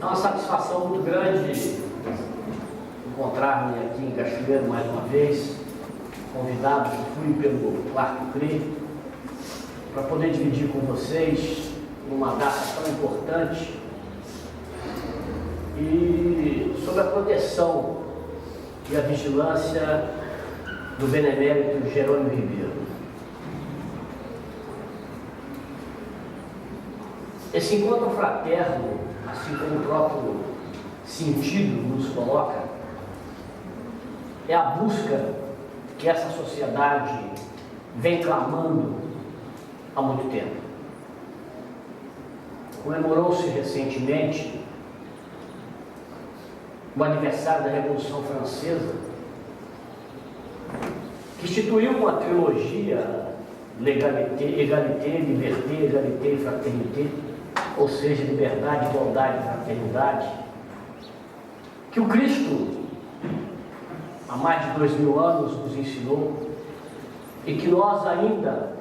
É uma satisfação muito grande encontrar-me aqui em Cachoeiro mais uma vez, convidado que fui pelo Quarto CRE, para poder dividir com vocês numa data tão importante e sobre a proteção e a vigilância do benemérito Jerônimo Ribeiro. Esse encontro fraterno, assim como o próprio sentido nos coloca, é a busca que essa sociedade vem clamando há muito tempo. Comemorou-se recentemente o aniversário da Revolução Francesa, que instituiu uma trilogia L'égalité, Liberté, Égalité e Fraternité, ou seja, liberdade, igualdade e fraternidade, que o Cristo, há mais de 2000 anos, nos ensinou e que nós ainda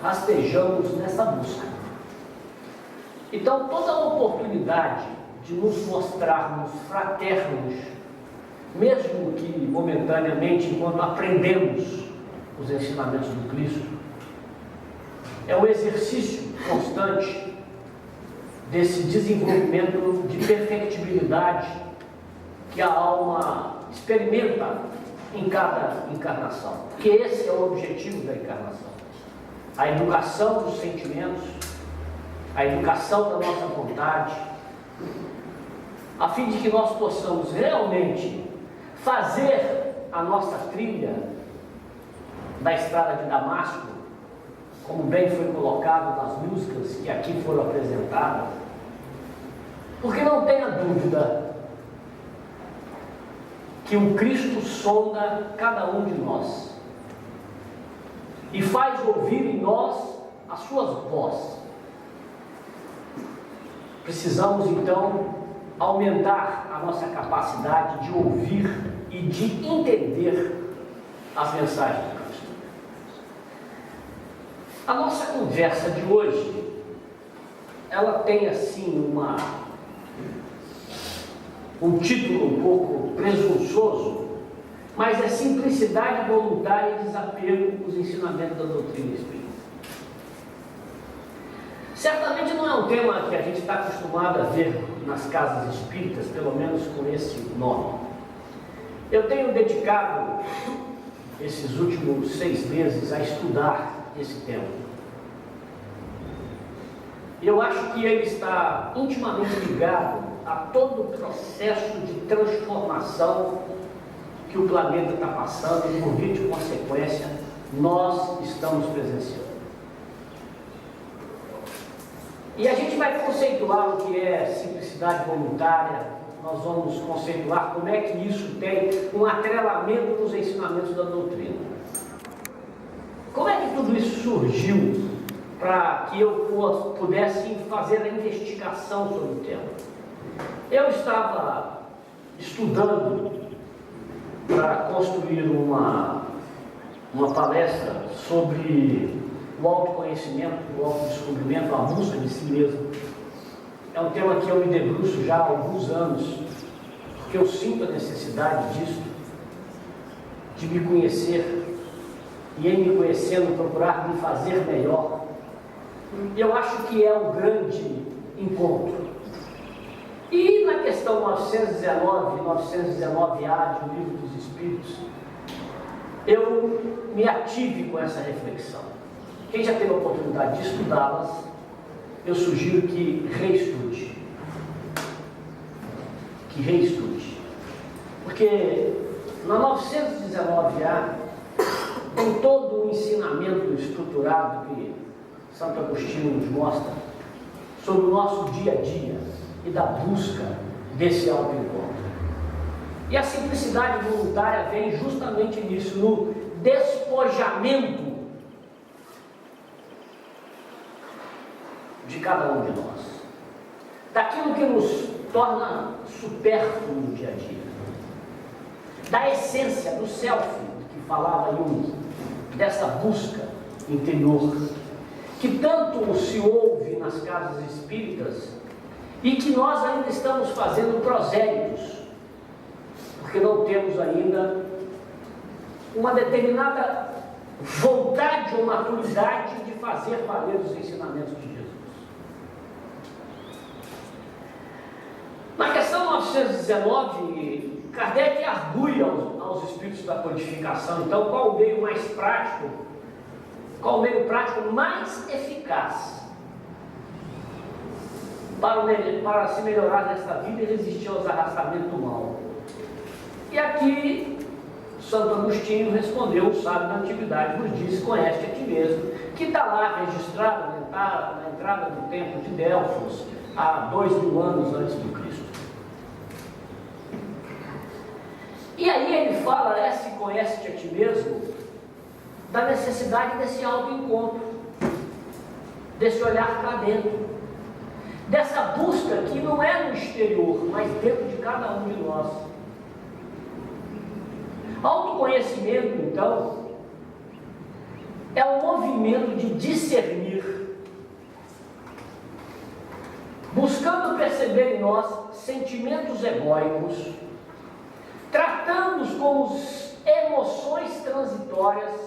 rastejamos nessa busca. Então, toda a oportunidade de nos mostrarmos fraternos, mesmo que momentaneamente, enquanto aprendemos os ensinamentos do Cristo, é um exercício constante desse desenvolvimento de perfectibilidade que a alma experimenta em cada encarnação. Porque esse é o objetivo da encarnação. A educação dos sentimentos, a educação da nossa vontade, a fim de que nós possamos realmente fazer a nossa trilha da estrada de Damasco, como bem foi colocado nas músicas que aqui foram apresentadas, porque não tenha dúvida que o Cristo sonda cada um de nós e faz ouvir em nós as suas vozes. Precisamos então aumentar a nossa capacidade de ouvir e de entender as mensagens do Cristo. A nossa conversa de hoje, ela tem assim um título um pouco presunçoso, mas é simplicidade voluntária e desapego aos ensinamentos da doutrina espírita. Certamente não é um tema que a gente está acostumado a ver nas casas espíritas, pelo menos com esse nome. Eu tenho dedicado esses últimos 6 meses a estudar esse tema. E eu acho que ele está intimamente ligado a todo o processo de transformação que o planeta está passando e, por via de consequência, nós estamos presenciando. E a gente vai conceituar o que é simplicidade voluntária, nós vamos conceituar como é que isso tem um atrelamento nos ensinamentos da doutrina. Como é que tudo isso surgiu para que eu pudesse fazer a investigação sobre o tema? Eu estava estudando para construir uma palestra sobre o autoconhecimento, o autodescobrimento, a busca de si mesmo. É um tema que eu me debruço já há alguns anos, porque eu sinto a necessidade disso, de me conhecer e, em me conhecendo, procurar me fazer melhor. E eu acho que é um grande encontro. E na questão 919, 919A de O Livro dos Espíritos, eu me ative com essa reflexão. Quem já teve a oportunidade de estudá-las, eu sugiro que reestude. Porque na 919A tem todo um ensinamento estruturado que Santo Agostinho nos mostra sobre o nosso dia a dia e da busca desse autoencontro. E a simplicidade voluntária vem justamente nisso, no despojamento de cada um de nós, daquilo que nos torna supérfluo no dia a dia, da essência do self, que falava Jung, dessa busca interior, que tanto se ouve nas casas espíritas e que nós ainda estamos fazendo prosélitos, porque não temos ainda uma determinada vontade ou maturidade de fazer valer os ensinamentos de Jesus. Na questão 919, Kardec argui aos espíritos da codificação, então, qual o meio mais prático, qual o meio prático mais eficaz para se melhorar nesta vida e resistir aos arrastamentos do mal. E aqui Santo Agostinho respondeu, o sábio da antiguidade nos disse: conhece a ti mesmo, que está lá registrado na entrada do templo de Delfos, há 2000 anos antes de Cristo. E aí ele fala, se conhece a ti mesmo, da necessidade desse autoencontro, desse olhar para dentro, dessa busca que não é no exterior, mas dentro de cada um de nós. Autoconhecimento, então, é um movimento de discernir, buscando perceber em nós sentimentos egóicos, tratando-os como emoções transitórias,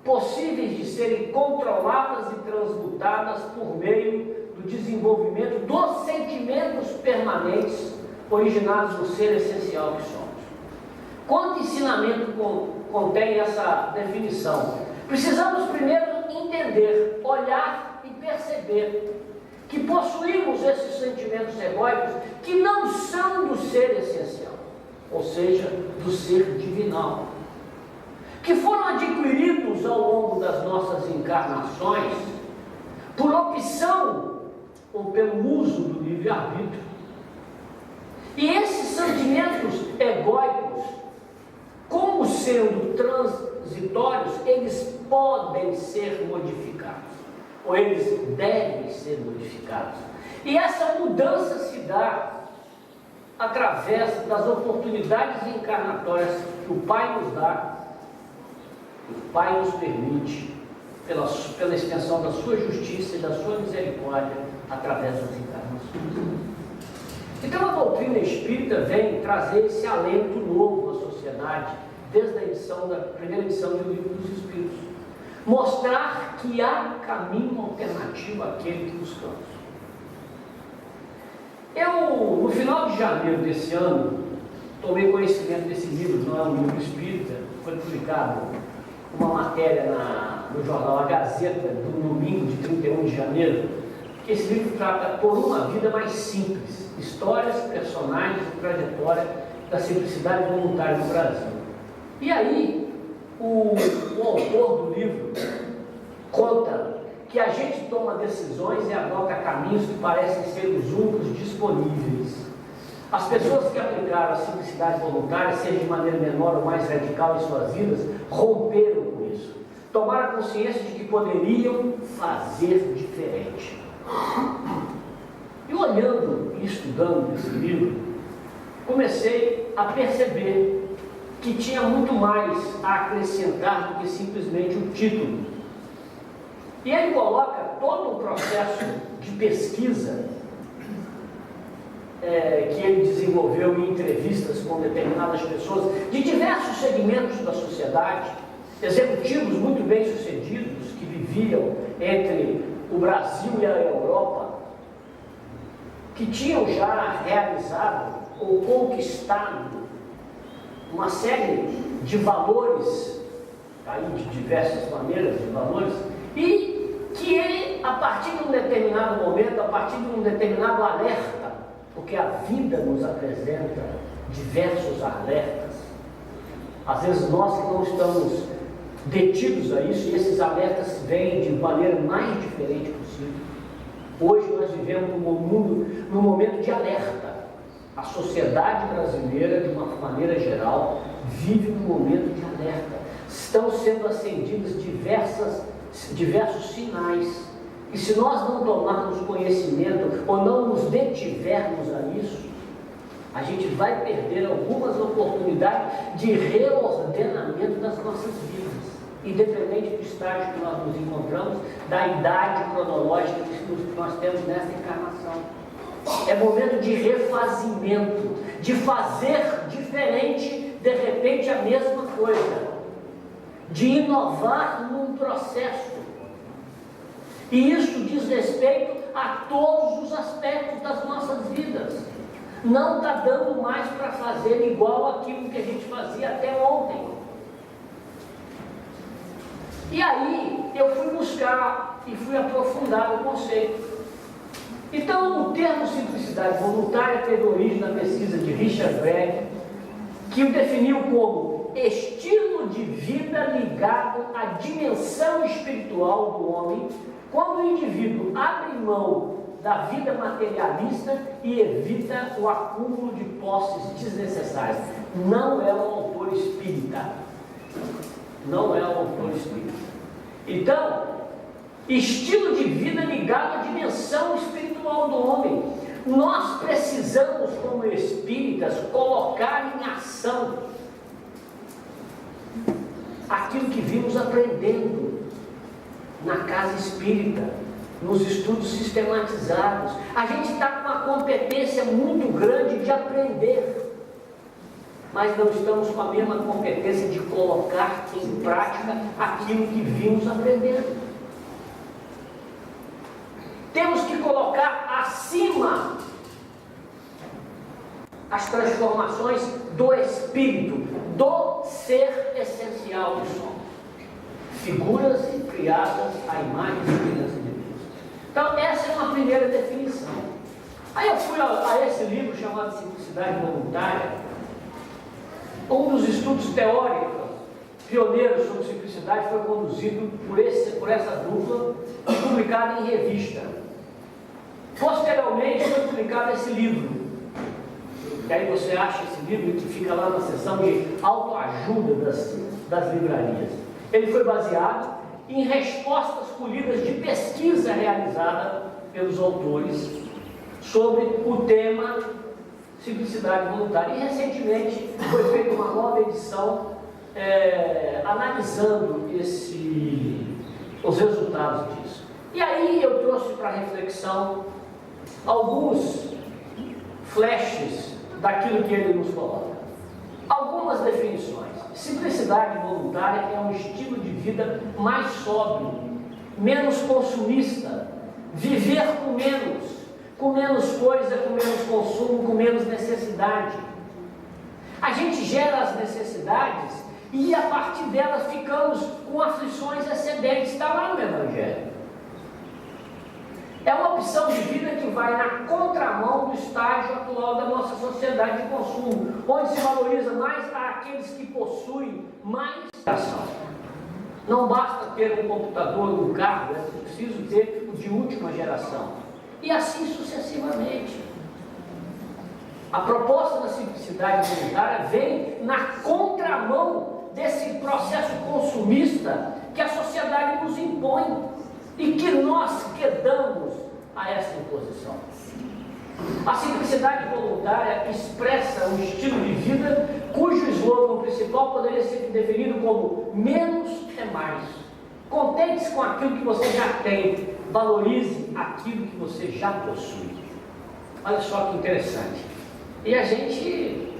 possíveis de serem controladas e transmutadas por meio do desenvolvimento dos sentimentos permanentes originados no ser essencial que somos. Quanto ensinamento contém essa definição? Precisamos primeiro entender, olhar e perceber que possuímos esses sentimentos egóicos que não são do ser essencial, ou seja, do ser divinal, que foram adquiridos ao longo das nossas encarnações por opção ou pelo uso do livre-arbítrio. E esses sentimentos egóicos, como sendo transitórios, eles podem ser modificados, ou eles devem ser modificados. E essa mudança se dá através das oportunidades encarnatórias que o Pai nos dá, que o Pai nos permite, pela extensão da sua justiça e da sua misericórdia, através das encarnações. Então a doutrina espírita vem trazer esse alento novo à sociedade, desde a primeira edição do Livro dos Espíritos. Mostrar que há caminho alternativo àquele que buscamos. Eu, no final de janeiro desse ano, tomei conhecimento desse livro, não é um livro espírita, foi publicado uma matéria no jornal A Gazeta, do domingo de 31 de janeiro, que esse livro trata por uma vida mais simples, histórias, personagens e trajetória da simplicidade voluntária no Brasil. E aí, o autor do livro conta que a gente toma decisões e adota caminhos que parecem ser os únicos disponíveis. As pessoas que aplicaram a simplicidade voluntária, seja de maneira menor ou mais radical em suas vidas, romperam com isso. Tomaram consciência de que poderiam fazer diferente. E olhando e estudando esse livro, comecei a perceber que tinha muito mais a acrescentar do que simplesmente o título. E ele coloca todo um processo de pesquisa que ele desenvolveu em entrevistas com determinadas pessoas de diversos segmentos da sociedade, executivos muito bem-sucedidos que viviam entre o Brasil e a Europa, que tinham já realizado ou conquistado uma série de valores, aí de diversas maneiras de valores, e que ele, a partir de um determinado momento, a partir de um determinado alerta, porque a vida nos apresenta diversos alertas, às vezes nós que não estamos detidos a isso, e esses alertas vêm de maneira mais diferente possível. Hoje nós vivemos num momento de alerta. A sociedade brasileira, de uma maneira geral, vive num momento de alerta. Estão sendo acendidos diversos sinais. E se nós não tomarmos conhecimento ou não nos detivermos a isso, a gente vai perder algumas oportunidades de reordenamento das nossas vidas, independente do estágio que nós nos encontramos, da idade cronológica que nós temos nessa encarnação. É momento de refazimento, de fazer diferente, de repente a mesma coisa, de inovar num processo. E isso diz respeito a todos os aspectos das nossas vidas. Não está dando mais para fazer igual aquilo que a gente fazia até ontem. E aí eu fui buscar e fui aprofundar o conceito. Então, o termo simplicidade voluntária teve origem na pesquisa de Richard Gregg, que o definiu como estilo de vida ligado à dimensão espiritual do homem, quando o indivíduo abre mão da vida materialista e evita o acúmulo de posses desnecessárias. Não é um autor espírita. Não é um autor espírita. Então, estilo de vida ligado à dimensão espiritual do homem. Nós precisamos, como espíritas, colocar em ação aquilo que vimos aprendendo na casa espírita, nos estudos sistematizados. A gente está com uma competência muito grande de aprender, mas não estamos com a mesma competência de colocar em prática aquilo que vimos aprendendo. Temos que colocar acima as transformações do espírito, do ser essencial que somos. Figuras criadas à imagem e semelhança de Deus. Então, essa é uma primeira definição. Aí eu fui a esse livro chamado Simplicidade Voluntária. Um dos estudos teóricos pioneiros sobre simplicidade foi conduzido por essa dupla e publicado em revista. Posteriormente foi publicado esse livro. E aí você acha esse livro que fica lá na seção de autoajuda das livrarias. Ele foi baseado em respostas colhidas de pesquisa realizada pelos autores sobre o tema simplicidade voluntária. E recentemente foi feita uma nova edição analisando os resultados disso. E aí eu trouxe para reflexão alguns flashes daquilo que ele nos coloca. Algumas definições. Simplicidade voluntária é um estilo de vida mais sóbrio, menos consumista, viver com menos coisa, com menos consumo, com menos necessidade. A gente gera as necessidades e a partir delas ficamos com aflições excedentes. Está lá no Evangelho. É uma opção de vida que vai na contramão do estágio atual da nossa sociedade de consumo, onde se valoriza mais aqueles que possuem mais ação. Não basta ter um computador, um carro, é preciso ter o de última geração. E assim sucessivamente. A proposta da simplicidade voluntária vem na contramão desse processo consumista que a sociedade nos impõe e que nós quedamos a essa imposição. A simplicidade voluntária expressa um estilo de vida cujo slogan principal poderia ser definido como menos é mais. Contente-se com aquilo que você já tem, valorize aquilo que você já possui. Olha só que interessante. E a gente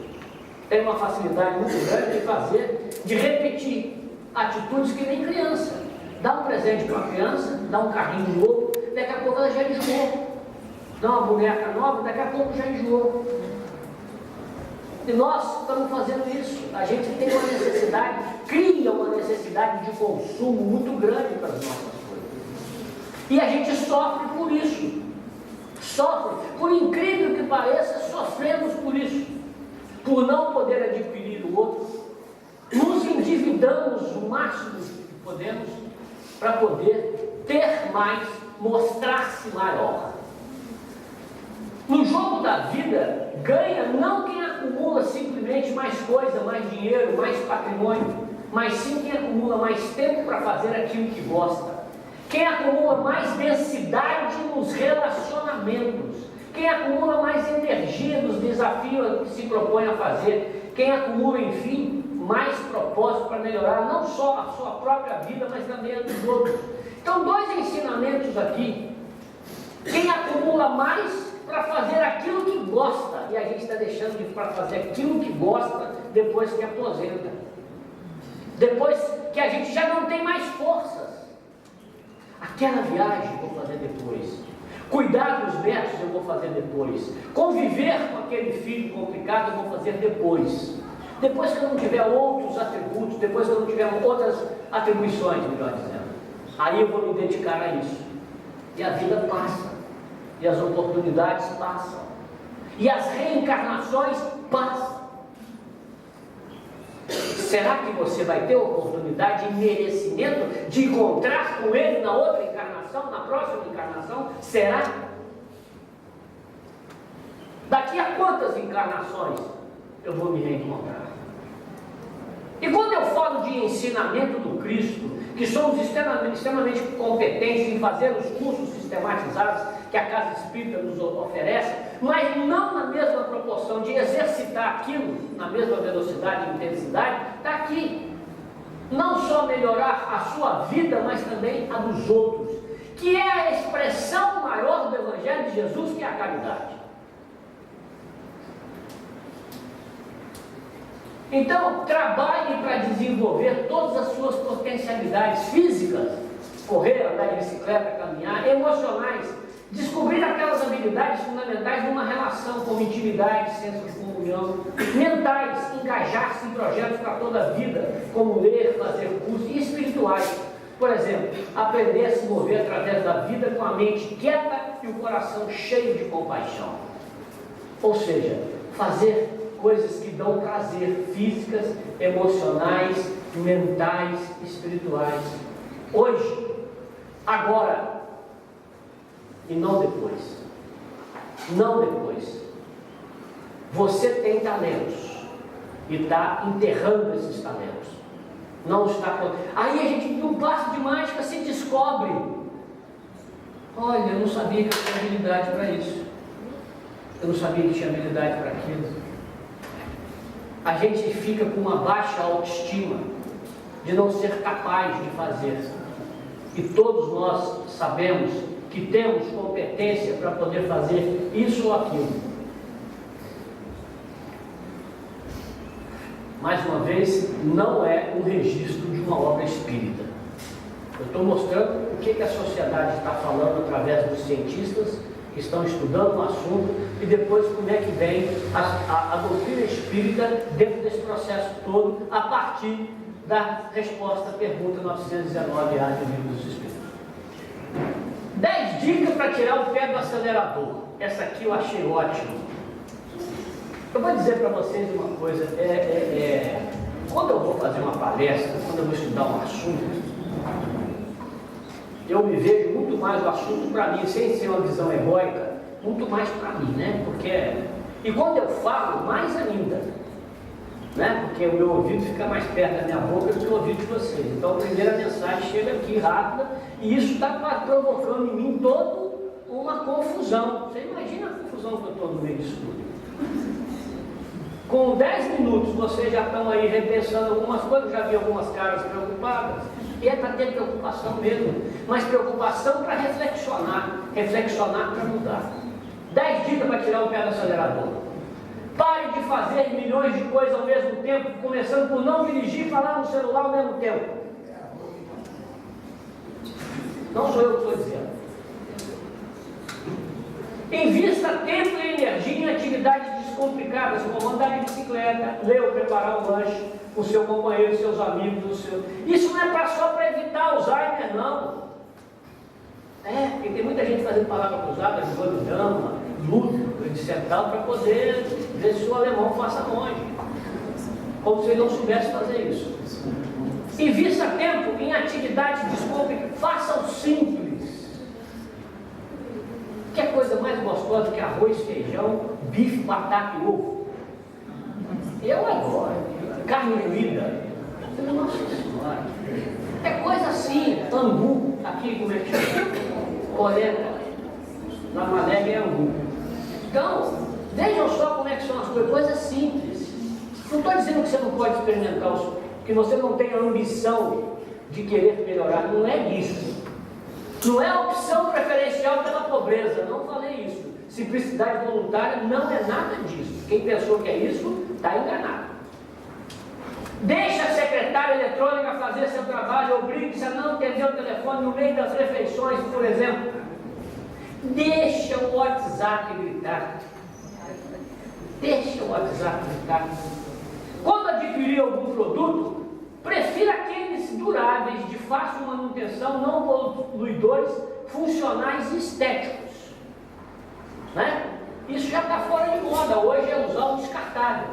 tem uma facilidade muito grande de repetir atitudes que nem criança. Dá um presente para uma criança, dá um carrinho novo, daqui a pouco ela já enjoou. Dá uma boneca nova, daqui a pouco já enjoou. E nós estamos fazendo isso. A gente tem uma necessidade, cria uma necessidade de consumo muito grande para as nossas coisas. E a gente sofre por isso. Sofre, por incrível que pareça, sofremos por isso. Por não poder adquirir o outro, nos endividamos o máximo que podemos para poder ter mais, mostrar-se maior. No jogo da vida, ganha não quem acumula simplesmente mais coisa, mais dinheiro, mais patrimônio, mas sim quem acumula mais tempo para fazer aquilo que gosta. Quem acumula mais densidade nos relacionamentos. Quem acumula mais energia nos desafios que se propõe a fazer. Quem acumula, enfim, mais propósito para melhorar não só a sua própria vida, mas também a dos outros. Então, dois ensinamentos aqui. Quem acumula mais para fazer aquilo que gosta, e a gente está deixando de para fazer aquilo que gosta depois que aposenta, depois que a gente já não tem mais forças. Aquela viagem eu vou fazer depois, cuidar dos netos eu vou fazer depois, conviver com aquele filho complicado eu vou fazer depois que eu não tiver outros atributos, depois que eu não tiver outras atribuições, melhor dizendo, aí eu vou me dedicar a isso. E a vida passa, e as oportunidades passam, e as reencarnações passam. Será que você vai ter oportunidade e merecimento de encontrar com ele na outra encarnação, na próxima encarnação? Será? Daqui a quantas encarnações eu vou me reencontrar? E quando eu falo de ensinamento do Cristo, que somos extremamente competentes em fazer os cursos sistematizados que a Casa Espírita nos oferece, mas não na mesma proporção de exercitar aquilo, na mesma velocidade e intensidade, está aqui. Não só melhorar a sua vida, mas também a dos outros, que é a expressão maior do Evangelho de Jesus, que é a caridade. Então, trabalhe para desenvolver todas as suas potencialidades físicas, correr, andar de bicicleta, caminhar, emocionais, descobrir aquelas habilidades fundamentais numa relação como intimidade, senso de comunhão, mentais, engajar-se em projetos para toda a vida, como ler, fazer cursos, e espirituais. Por exemplo, aprender a se mover através da vida com a mente quieta e o coração cheio de compaixão. Ou seja, fazer coisas que dão prazer, físicas, emocionais, mentais, espirituais. Hoje, agora, e não depois. Não depois. Você tem talentos e está enterrando esses talentos. Não está. Aí a gente, num passo de mágica, se descobre. Olha, eu não sabia que eu tinha habilidade para isso. Eu não sabia que tinha habilidade para aquilo. A gente fica com uma baixa autoestima de não ser capaz de fazer. E todos nós sabemos que temos competência para poder fazer isso ou aquilo. Mais uma vez, não é um registro de uma obra espírita. Eu estou mostrando o que a sociedade está falando através dos cientistas que estão estudando o assunto, e depois como é que vem a doutrina espírita dentro desse processo todo, a partir da resposta à pergunta 919A do Livro dos Espíritos. 10 dicas para tirar o pé do acelerador. Essa aqui eu achei ótima. Eu vou dizer para vocês uma coisa, quando eu vou fazer uma palestra, quando eu vou estudar um assunto, eu me vejo muito mais o assunto para mim, sem ser uma visão egóica, muito mais para mim, né? E quando eu falo, mais ainda, né? Porque o meu ouvido fica mais perto da minha boca do que o ouvido de vocês. Então a primeira mensagem chega aqui rápida, e isso está provocando em mim toda uma confusão. Você imagina a confusão que eu estou no meio disso tudo. Com 10 minutos vocês já estão aí repensando algumas coisas, já vi algumas caras preocupadas, e é para ter preocupação mesmo, mas preocupação para reflexionar para mudar. 10 dicas para tirar o pé do acelerador. Pare de fazer milhões de coisas ao mesmo tempo, começando por não dirigir e falar no celular ao mesmo tempo. Não sou eu que estou dizendo. Invista tempo e energia em atividades descomplicadas, como andar de bicicleta, ler ou preparar um lanche com o seu companheiro, seus amigos, Isso não é só para evitar Alzheimer, não. Porque tem muita gente fazendo palavra cruzada, jogando dama, luta, etc., para poder ver se o alemão passa longe. Como se ele não soubesse fazer isso. Invista tempo em atividades descomplicadas, faça o simples. Que é coisa mais gostosa que arroz, feijão, bife, batata e ovo? Eu adoro. Carne moída. Nossa Senhora. É coisa assim. Angu. Aqui, como é que chama? Polenta. Na Maléria é angu. Então, vejam só como é que são as coisas. Coisas simples. Não estou dizendo que você não pode experimentar, que você não tem a ambição de querer melhorar. Não é isso. Não é a opção preferencial pela pobreza, não falei isso. Simplicidade voluntária não é nada disso. Quem pensou que é isso, está enganado. Deixe a secretária eletrônica fazer seu trabalho, obrigue-se a não atender o telefone no meio das refeições, por exemplo. Deixa o WhatsApp gritar. Deixa o WhatsApp gritar. Quando adquirir algum produto, prefira aqueles duráveis, de fácil manutenção, não poluidores, funcionais e estéticos. Né? Isso já está fora de moda, hoje é usar o descartável.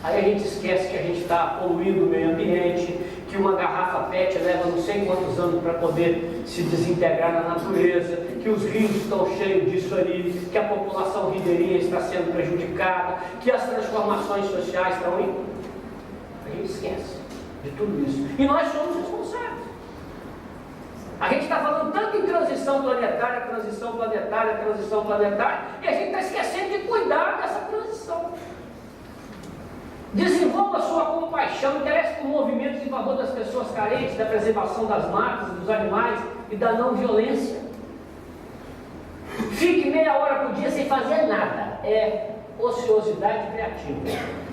Aí a gente esquece que a gente está poluindo o meio ambiente, que uma garrafa PET leva não sei quantos anos para poder se desintegrar na natureza, que os rios estão cheios disso ali, que a população ribeirinha está sendo prejudicada, que as transformações sociais estão indo. A gente esquece de tudo isso. E nós somos responsáveis. A gente está falando tanto em transição planetária, e a gente está esquecendo de cuidar dessa transição. Desenvolva sua compaixão, interesse por movimentos em favor das pessoas carentes, da preservação das matas, dos animais e da não violência. Fique meia hora por dia sem fazer nada. É ociosidade criativa.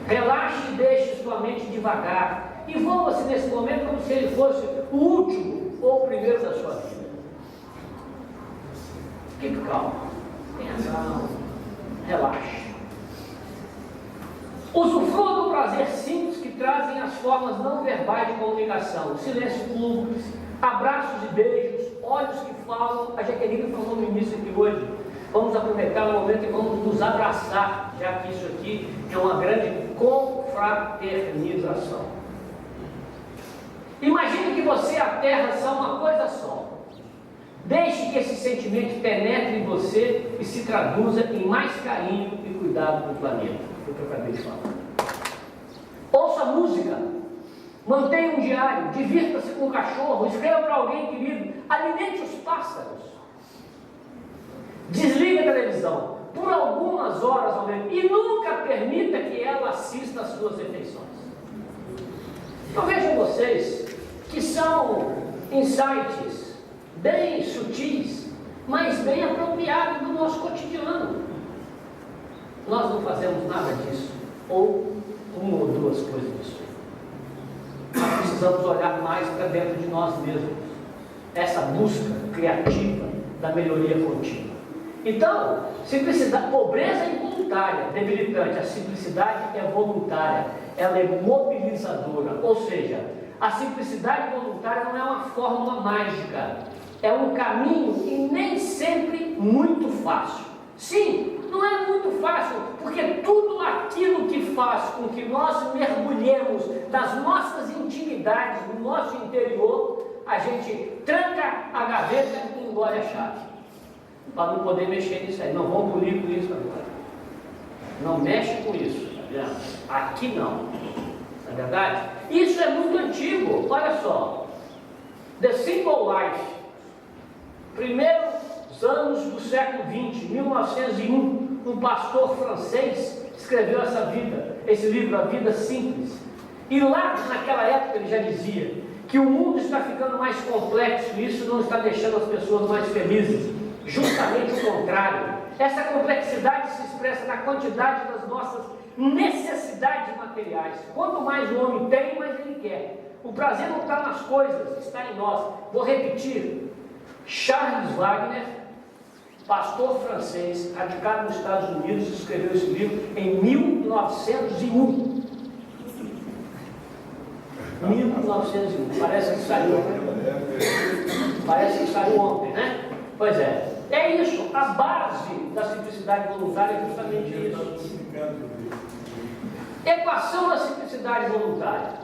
Relaxe e deixe sua mente devagar. Envolva-se nesse momento como se ele fosse o último ou o primeiro da sua vida. Fique calmo. Tenha calma. Relaxe. Usufrua do prazer simples que trazem as formas não verbais de comunicação. Silêncio cúmplice, abraços e beijos, olhos que falam. A Jaqueline falou no início aqui hoje. Vamos aproveitar o momento e vamos nos abraçar, já que isso aqui é uma grande confraternização. Imagine que você e a Terra são uma coisa só. Deixe que esse sentimento penetre em você e se traduza em mais carinho e cuidado com o planeta. Foi o que eu acabei de falar. Ouça música, mantenha um diário, divirta-se com o cachorro, escreva para alguém querido, alimente os pássaros. Desligue a televisão por algumas horas ao menos e nunca permita que ela assista às suas refeições. Então vejam vocês que são insights bem sutis, mas bem apropriados do nosso cotidiano. Nós não fazemos nada disso, ou uma ou duas coisas disso. Nós precisamos olhar mais para dentro de nós mesmos. Essa busca criativa da melhoria contínua. Então, simplicidade, pobreza é involuntária, debilitante. A simplicidade é voluntária, ela é mobilizadora. Ou seja, a simplicidade voluntária não é uma fórmula mágica, é um caminho e nem sempre muito fácil. Sim, não é muito fácil, porque tudo aquilo que faz com que nós mergulhemos nas nossas intimidades, no nosso interior, a gente tranca a gaveta e engole a chave, para não poder mexer nisso aí. Não vamos polir com isso agora. Não mexe com isso, tá vendo? Aqui não. Não é verdade? Isso é muito antigo. Olha só. The Simple Life. Primeiros anos do século XX, 1901, um pastor francês escreveu esse livro, A Vida Simples. E lá, naquela época, ele já dizia que o mundo está ficando mais complexo e isso não está deixando as pessoas mais felizes. Justamente o contrário. Essa complexidade se expressa na quantidade das nossas necessidades materiais. Quanto mais o homem tem, mais ele quer. O prazer não está nas coisas, está em nós. Vou repetir. Charles Wagner, pastor francês, radicado nos Estados Unidos, escreveu esse livro em 1901. 1901. Parece que saiu. Parece que saiu ontem, né? Pois é. É isso. A base da simplicidade voluntária é justamente isso. Equação da simplicidade voluntária.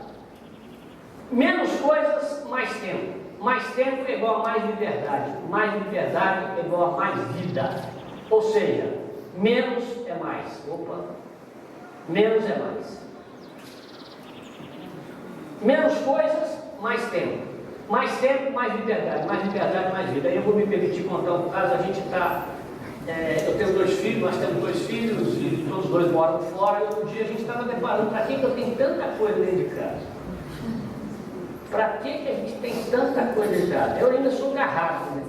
Menos coisas, mais tempo. Mais tempo é igual a mais liberdade. Mais liberdade é igual a mais vida. Ou seja, menos é mais. Opa! Menos é mais. Menos coisas, mais tempo. Mais tempo, mais liberdade. Mais liberdade, mais vida. Aí eu vou me permitir contar um caso. A gente está... eu tenho 2 filhos, nós temos 2 filhos e todos 2 moram fora. E outro dia a gente estava deparando, para que eu tenho tanta coisa dentro de casa? Para que a gente tem tanta coisa dentro de casa? Eu ainda sou garrafa, né?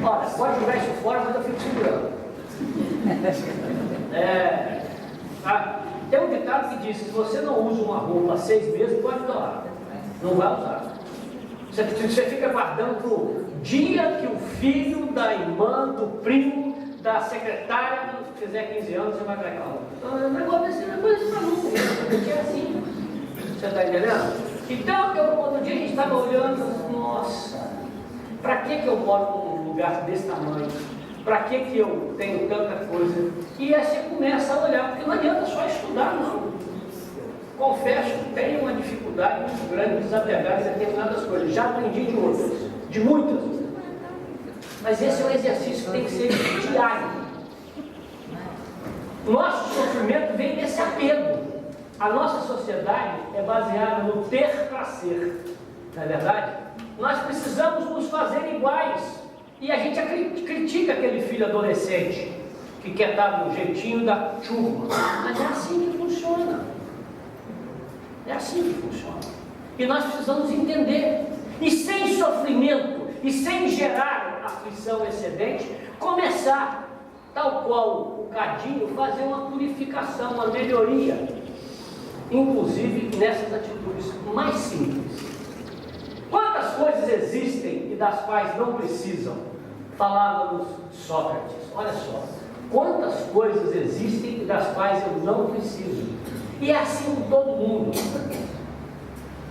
Olha, pode jogar isso fora, mas eu fico segurando. Tem um ditado que diz que se você não usa uma roupa há 6 meses, pode doar. Não vai usar. Você fica guardando para o dia que o filho da irmã, do primo, da secretária, quando fizer 15 anos, você vai pegar a roupa. O negócio desse negócio é maluco, porque é assim. Você está entendendo? Então, outro dia a gente estava olhando, nossa, para que eu moro num lugar desse tamanho? Para que eu tenho tanta coisa? E aí você começa a olhar, porque não adianta só estudar, não. Confesso que tenho uma dificuldade muito grande de desapegar de determinadas coisas. Já aprendi de outras, de muitas. Mas esse é um exercício que tem que ser diário. Nosso sofrimento vem desse apego. A nossa sociedade é baseada no ter para ser. Não é verdade? Nós precisamos nos fazer iguais. E a gente critica aquele filho adolescente que quer dar do jeitinho da turma. Mas é assim que funciona. É assim que funciona. E nós precisamos entender. E sem sofrimento, e sem gerar aflição excedente, começar, tal qual o cadinho, fazer uma purificação, uma melhoria. Inclusive nessas atitudes mais simples. Quantas coisas existem e das quais não precisam? Falávamos Sócrates. Olha só. Quantas coisas existem e das quais eu não preciso? E é assim com todo mundo.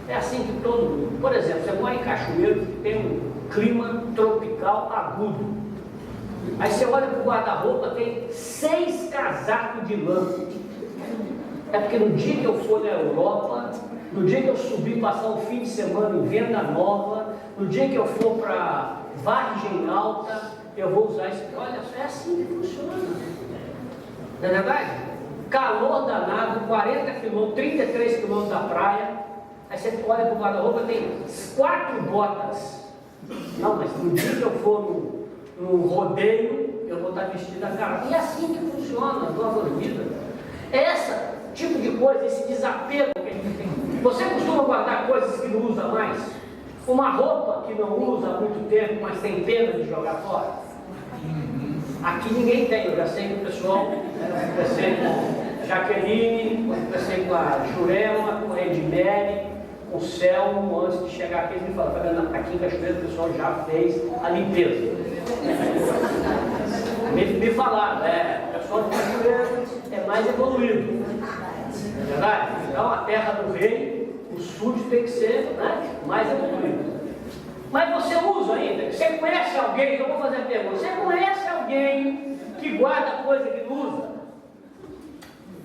É assim com todo mundo. Por exemplo, você mora em Cachoeiro, que tem um clima tropical agudo. Aí você olha para o guarda-roupa, tem 6 casacos de lã. É porque no dia que eu for na Europa, no dia que eu subir passar um fim de semana em Venda Nova, no dia que eu for para Vargem Alta, eu vou usar isso. Olha, é assim que funciona. Não é verdade? Calor danado, 40 km, 33 km da praia. Aí você olha para o guarda-roupa, tem 4 botas. Não, mas no dia que eu for no rodeio, eu vou estar vestido a cara. E é assim que funciona a tua vida. Esse tipo de coisa, esse desapego que a gente tem. Você costuma guardar coisas que não usa mais? Uma roupa que não usa há muito tempo, mas tem pena de jogar fora? Aqui ninguém tem, eu já sei que o pessoal, eu conversei com Jaqueline, eu conversei com a Jurema, com a Edmere, com o Selmo, antes de chegar aqui, eles me falaram, aqui em Cachoeiro o pessoal já fez a limpeza. Me falaram, o pessoal de Cachoeiro é mais evoluído. Não é verdade? Então a terra do rei, o súdito tem que ser, né, mais evoluído. Mas você usa ainda? Você conhece alguém? Eu vou fazer a pergunta. Você conhece alguém que guarda coisa que não usa?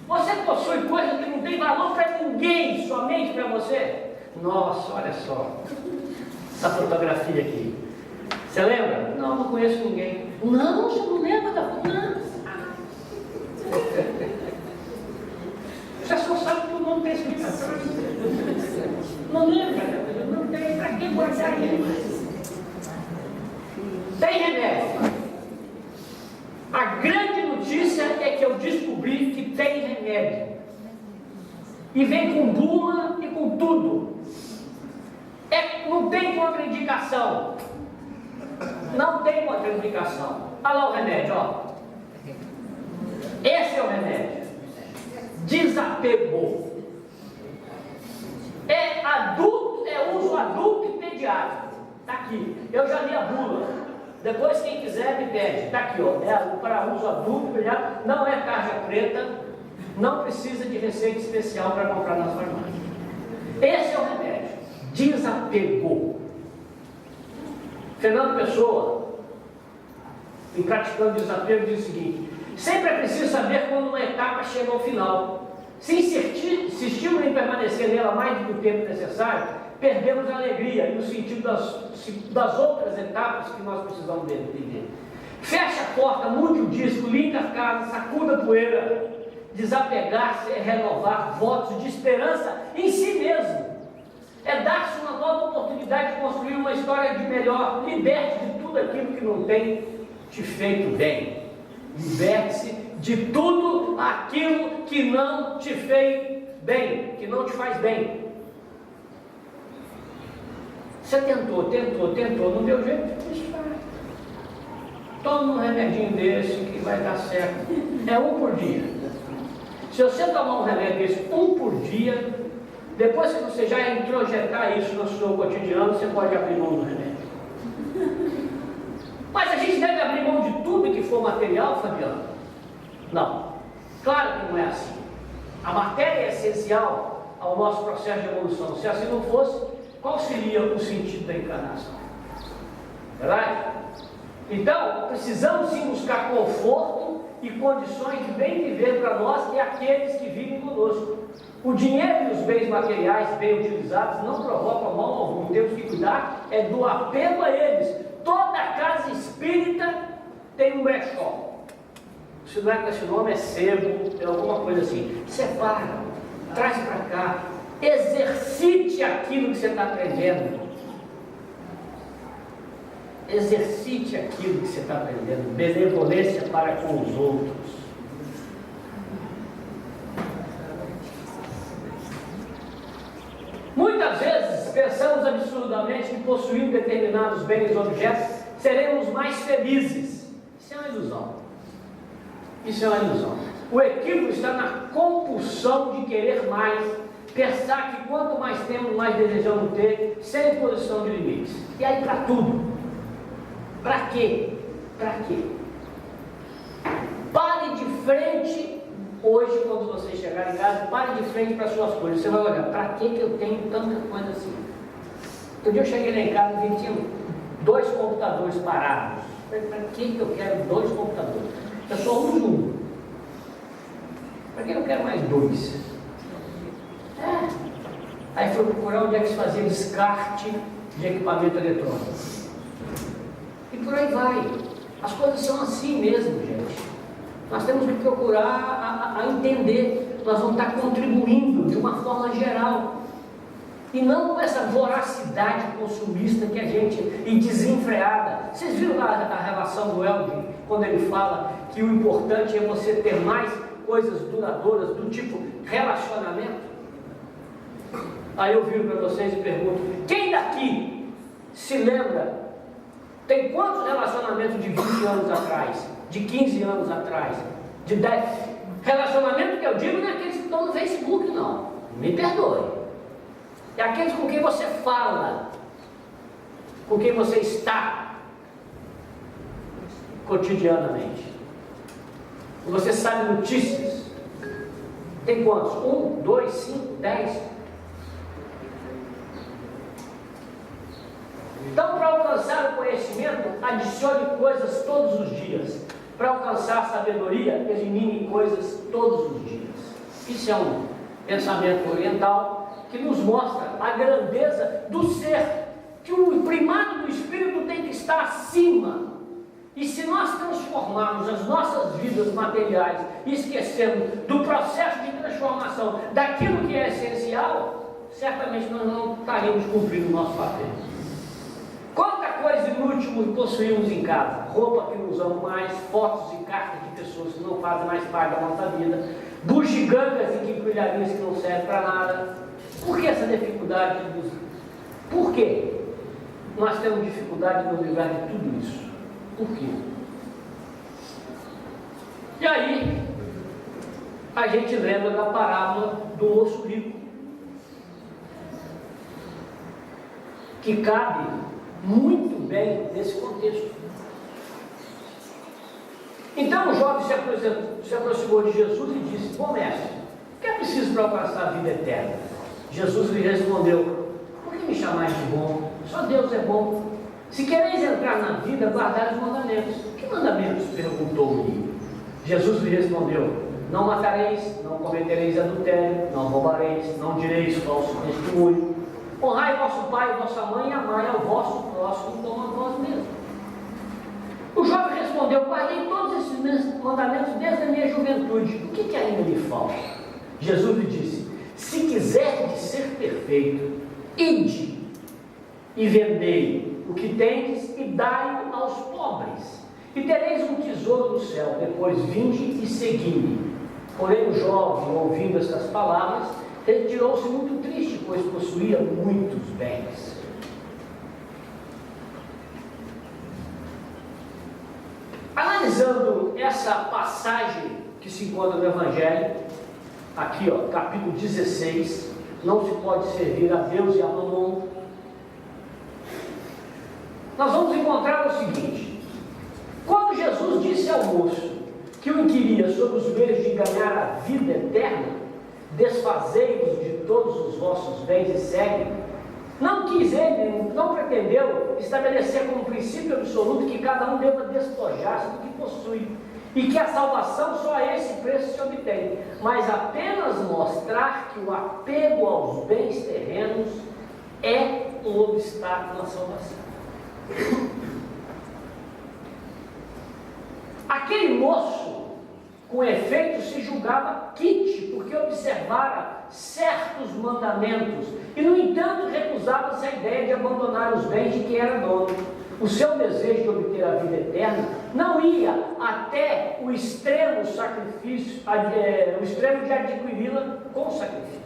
Você possui coisa que não tem valor para ninguém, somente para você? Nossa, olha só. Essa fotografia aqui. Você lembra? Não, não conheço ninguém. Não, você não lembra da fotografia? Você só sabe que o nome tem explicação. Não lembra? Não tem. Para que guardar isso? Tem remédio. A grande notícia é que eu descobri que tem remédio. E vem com bula e com tudo. Não tem contraindicação. Não tem contraindicação. Olha lá o remédio, ó. Esse é o remédio. Desapego. É adulto, é uso adulto e pediátrico. Está aqui. Eu já li a bula. Depois, quem quiser, me pede. Está aqui, ó. É para uso adulto, pediátrico. Não é tarja preta. Não precisa de receita especial para comprar nas farmácias. Esse é o remédio. Desapego. Fernando Pessoa, em praticando desapego, diz o seguinte: sempre é preciso saber quando uma etapa chega ao final. Se insistirmos em permanecer nela mais do que o tempo necessário, perdemos a alegria e o sentido das outras etapas que nós precisamos viver. Feche a porta, mude o disco, limpe a casa, sacuda a poeira. Desapegar-se é renovar votos de esperança em si mesmo. É dar-se uma nova oportunidade de construir uma história de melhor. Liberte de tudo aquilo que não tem te feito bem. Liberte-se de tudo aquilo que não te fez bem, que não te faz bem. Você tentou, não deu jeito, deixa. tome um remedinho desse que vai dar certo. É um por dia. Se você tomar um remédio desse um por dia, depois que você já introjetar isso no seu cotidiano, você pode abrir mão do remédio. Mas a gente deve abrir mão de tudo que for material, Fabiano? Não. Claro que não é assim. A matéria é essencial ao nosso processo de evolução. Se assim não fosse, qual seria o sentido da encarnação? Verdade? Então, precisamos sim buscar conforto e condições de bem viver para nós e aqueles que vivem conosco. O dinheiro e os bens materiais bem utilizados não provocam mal algum. Temos que cuidar do apego a eles. Toda casa espírita tem um brechó. Se não é com esse nome, é sebo, é alguma coisa assim. Separa, traz para cá, exercite aquilo que você está aprendendo. Exercite aquilo que você está aprendendo. Benevolência para com os outros. Muitas vezes pensamos absurdamente que possuindo determinados bens e objetos seremos mais felizes. Isso é uma ilusão. Isso é uma ilusão. O equívoco está na compulsão de querer mais, pensar que quanto mais temos, mais desejamos ter, sem imposição de limites. E aí para tudo. Para quê? Para quê? Pare de frente. Hoje, quando você chegar em casa, pare de frente para as suas coisas. Você vai olhar, para que eu tenho tanta coisa assim? Outro dia eu cheguei lá em casa e tinha 2 computadores parados. Para que eu quero 2 computadores? Eu só uso um. Para que eu quero mais 2? Aí fui procurar onde é que se fazia descarte de equipamento eletrônico. E por aí vai. As coisas são assim mesmo, gente. Nós temos que procurar a entender. Nós vamos estar contribuindo de uma forma geral. E não com essa voracidade consumista que a gente, e desenfreada. Vocês viram lá a relação do Elvin, quando ele fala que o importante é você ter mais coisas duradouras, do tipo relacionamento? Aí eu viro para vocês e pergunto, quem daqui se lembra, tem quantos relacionamentos de 20 anos atrás? De 15 anos atrás, de 10. Relacionamento que eu digo não é aqueles que estão no Facebook, não. Me perdoe. É aqueles com quem você fala, com quem você está cotidianamente. E você sabe notícias. Tem quantos? 1, 2, 5, 10. Então, para alcançar o conhecimento, adicione coisas todos os dias. Para alcançar a sabedoria, elimine coisas todos os dias. Isso é um pensamento oriental que nos mostra a grandeza do ser, que o primado do espírito tem que estar acima. E se nós transformarmos as nossas vidas materiais e esquecermos do processo de transformação daquilo que é essencial, certamente nós não estaremos cumprindo o nosso papel. Quanta coisa inútil possuímos em casa, roupa que não usamos mais, fotos e cartas de pessoas que não fazem mais parte da nossa vida, bugigangas e quinquilharias que não servem para nada. Por que essa dificuldade? Por que nós temos dificuldade de nos livrar de tudo isso? Por quê? E aí, a gente lembra da parábola do moço rico, que cabe muito bem nesse contexto. Então o jovem se aproximou de Jesus e disse: bom mestre, o que é preciso para alcançar a vida eterna? Jesus lhe respondeu: por que me chamais de bom? Só Deus é bom. Se quereis entrar na vida, guardai os mandamentos. Que mandamentos? Perguntou-lhe. Jesus lhe respondeu: não matareis, não cometereis adultério, não roubareis, não direis falso testemunho, honrai vosso pai e vossa mãe e amai ao vosso próximo como a vós mesmos. O jovem respondeu: guardei todos esses mandamentos desde a minha juventude. O que ainda lhe falta? Jesus lhe disse: se quiserdes ser perfeito, ide e vendei o que tendes e dai-o aos pobres, e tereis um tesouro no céu. Depois vinde e segui-me. Porém o jovem, ouvindo estas palavras, retirou-se muito triste, pois possuía muitos bens. Analisando essa passagem que se encontra no Evangelho, aqui ó, capítulo 16, não se pode servir a Deus e a Mamon, nós vamos encontrar o seguinte: quando Jesus disse ao moço que o inquiria sobre os meios de ganhar a vida eterna, desfazei-vos de todos os vossos bens e segue, não quis ele, não pretendeu estabelecer como princípio absoluto que cada um deva despojar-se do que possui, e que a salvação só a esse preço se obtém, mas apenas mostrar que o apego aos bens terrenos é um obstáculo à salvação. Aquele moço, com efeito, se julgava quite, porque observara certos mandamentos, e no entanto recusava-se a ideia de abandonar os bens de que era dono. O seu desejo de obter a vida eterna não ia até o extremo sacrifício, o extremo de adquiri-la com sacrifício.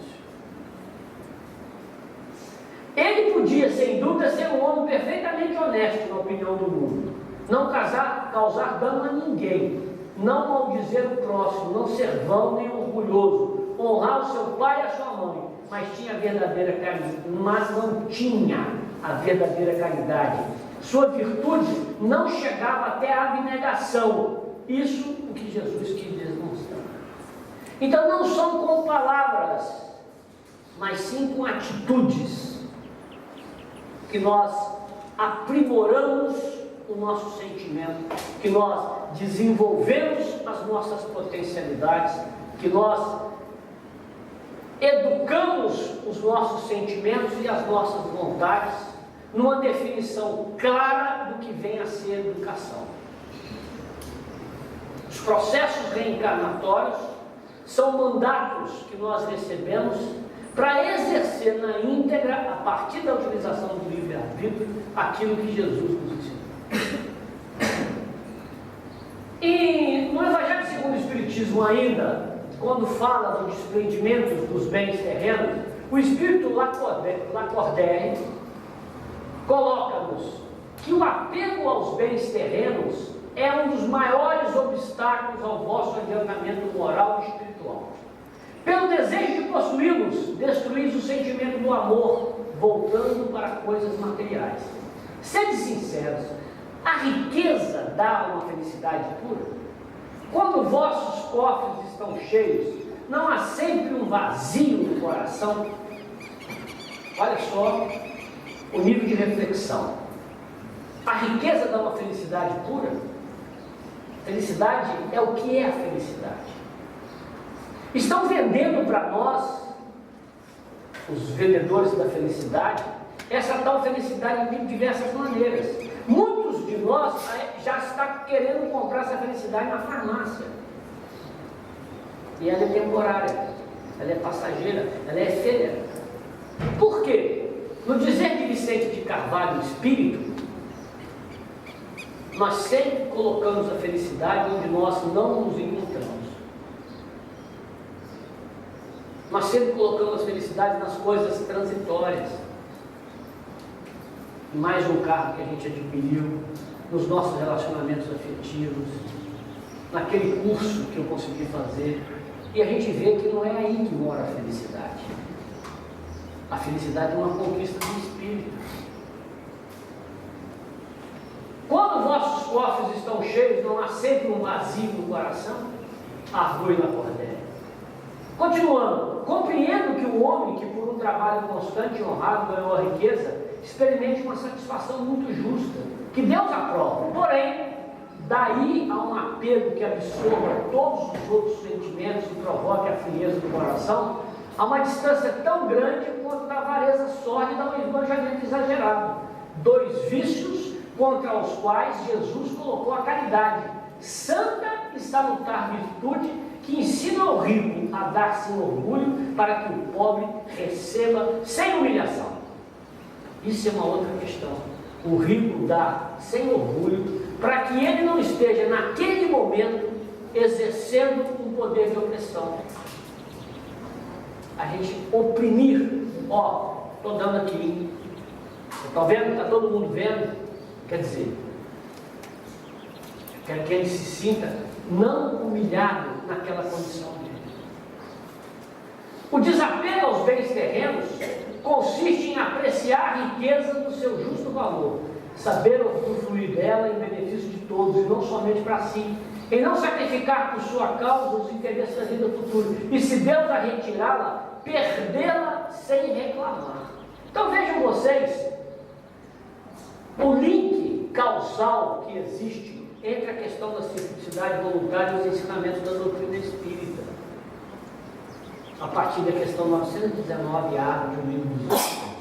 Ele podia, sem dúvida, ser um homem perfeitamente honesto na opinião do mundo, não causar dano a ninguém, não maldizer o próximo, não ser vão nem orgulhoso, honrar o seu pai e a sua mãe, mas tinha a verdadeira caridade, mas não tinha a verdadeira caridade. Sua virtude não chegava até a abnegação. Isso o que Jesus quis demonstrar. Então não são com palavras, mas sim com atitudes que nós aprimoramos o nosso sentimento, que nós desenvolvemos as nossas potencialidades, que nós educamos os nossos sentimentos e as nossas vontades numa definição clara do que vem a ser educação. Os processos reencarnatórios são mandatos que nós recebemos para exercer na íntegra, a partir da utilização do livre-arbítrio, aquilo que Jesus nos ensinou. E no Evangelho segundo o Espiritismo ainda, quando fala do desprendimento dos bens terrenos, o Espírito Lacordaire coloca-nos que o apego aos bens terrenos é um dos maiores obstáculos ao vosso adiantamento moral e espiritual. Pelo desejo de possuí-los, destruís o sentimento do amor, voltando para coisas materiais. Sede sinceros, a riqueza dá uma felicidade pura? Quando vossos cofres estão cheios, não há sempre um vazio no coração? Olha só o nível de reflexão. A riqueza dá uma felicidade pura? Felicidade é o que é a felicidade. Estão vendendo para nós, os vendedores da felicidade, essa tal felicidade de diversas maneiras. Muitos de nós já estão querendo comprar essa felicidade na farmácia. E ela é temporária, ela é passageira, ela é efêmera. Por quê? No dizer de Vicente de Carvalho, espírito, nós sempre colocamos a felicidade onde nós não nos encontramos. Nós sempre colocamos a felicidade nas coisas transitórias. Mais um carro que a gente adquiriu, nos nossos relacionamentos afetivos, naquele curso que eu consegui fazer. E a gente vê que não é aí que mora a felicidade. A felicidade é uma conquista do espírito. Quando vossos cofres estão cheios, não há sempre um vazio no coração? Arrui na cordélia. Continuando, compreendo que o homem que por um trabalho constante e honrado ganhou a riqueza, experimente uma satisfação muito justa, que Deus aprova. Porém, daí a um apego que absorva todos os outros sentimentos e provoque a frieza do coração, há uma distância tão grande quanto da avareza sórdida ao esbanjamento exagerado. Dois vícios contra os quais Jesus colocou a caridade, santa e salutar virtude, que ensina ao rico a dar sem orgulho, para que o pobre receba sem humilhação. Isso é uma outra questão. O rico dá sem orgulho, para que ele não esteja naquele momento exercendo um poder de opressão. A gente oprimir, ó, estou dando aqui, estou vendo, está todo mundo vendo, quer dizer, Quero que ele se sinta não humilhado naquela condição dele. O desapego aos bens terrenos consiste em apreciar a riqueza do seu justo valor, saber usufruir dela em benefício de todos e não somente para si, em não sacrificar por sua causa os interesses da vida futura, e se Deus a retirá-la, perdê-la sem reclamar. Então vejam vocês o link causal que existe entre a questão da simplicidade voluntária e os ensinamentos da doutrina espírita, a partir da questão 919A do Livro dos Espíritos.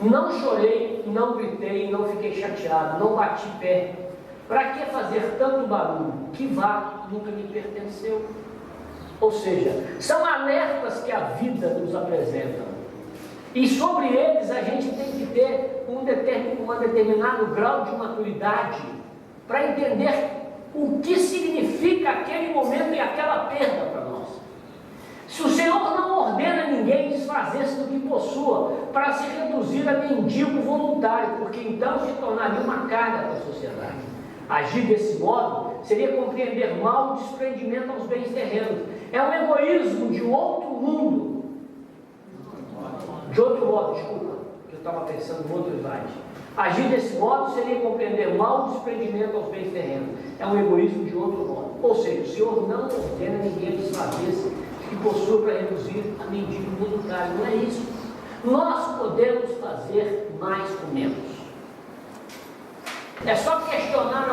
Não chorei, não gritei, não fiquei chateado, não bati pé. Para que fazer tanto barulho? Que vá, nunca me pertenceu. Ou seja, são alertas que a vida nos apresenta. E sobre eles a gente tem que ter um determinado grau de maturidade para entender o que significa aquele momento e aquela perda para nós. Se o Senhor não ordena ninguém desfazer-se do que possua para se reduzir a mendigo voluntário, porque então se tornaria uma carga para a sociedade. Agir desse modo seria compreender mal o desprendimento aos bens terrenos. É um egoísmo de outro mundo. De outro modo, desculpa, que eu estava pensando no outro slide. Agir desse modo seria compreender mal o desprendimento aos bens terrenos. É um egoísmo de outro modo. Ou seja, o Senhor não ordena ninguém desfazer-se que possua para reduzir a mendigo voluntário. Não é isso. Nós podemos fazer mais com menos. É só questionar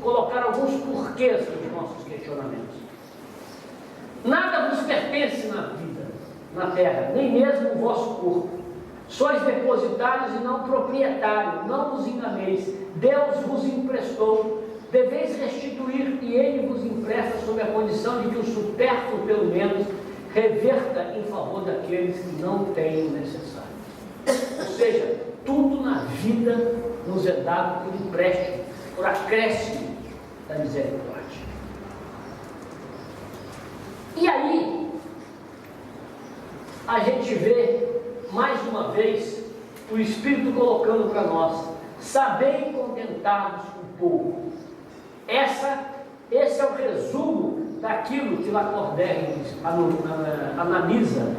colocar alguns porquês dos nossos questionamentos. Nada vos pertence na vida, na terra, nem mesmo o vosso corpo. Sois depositários e não proprietários, não vos enganeis. Deus vos emprestou, deveis restituir, e Ele vos empresta sob a condição de que o supérfluo, pelo menos, reverta em favor daqueles que não têm o necessário. Ou seja, tudo na vida nos é dado por empréstimo, por acréscimo da misericórdia. E aí, a gente vê, mais uma vez, o Espírito colocando para nós: sabei contentar-vos com pouco. Esse é o resumo daquilo que Lacordaire analisa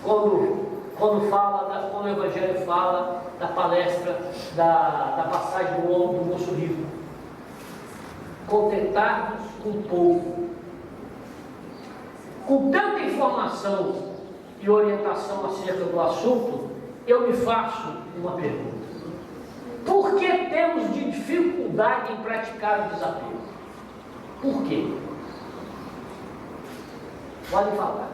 quando o Evangelho fala da palestra, da passagem do moço rico. Contentar-vos com pouco. Com tanta informação e orientação acerca do assunto, eu me faço uma pergunta: por que temos de dificuldade em praticar o desapego? Por quê? Pode falar.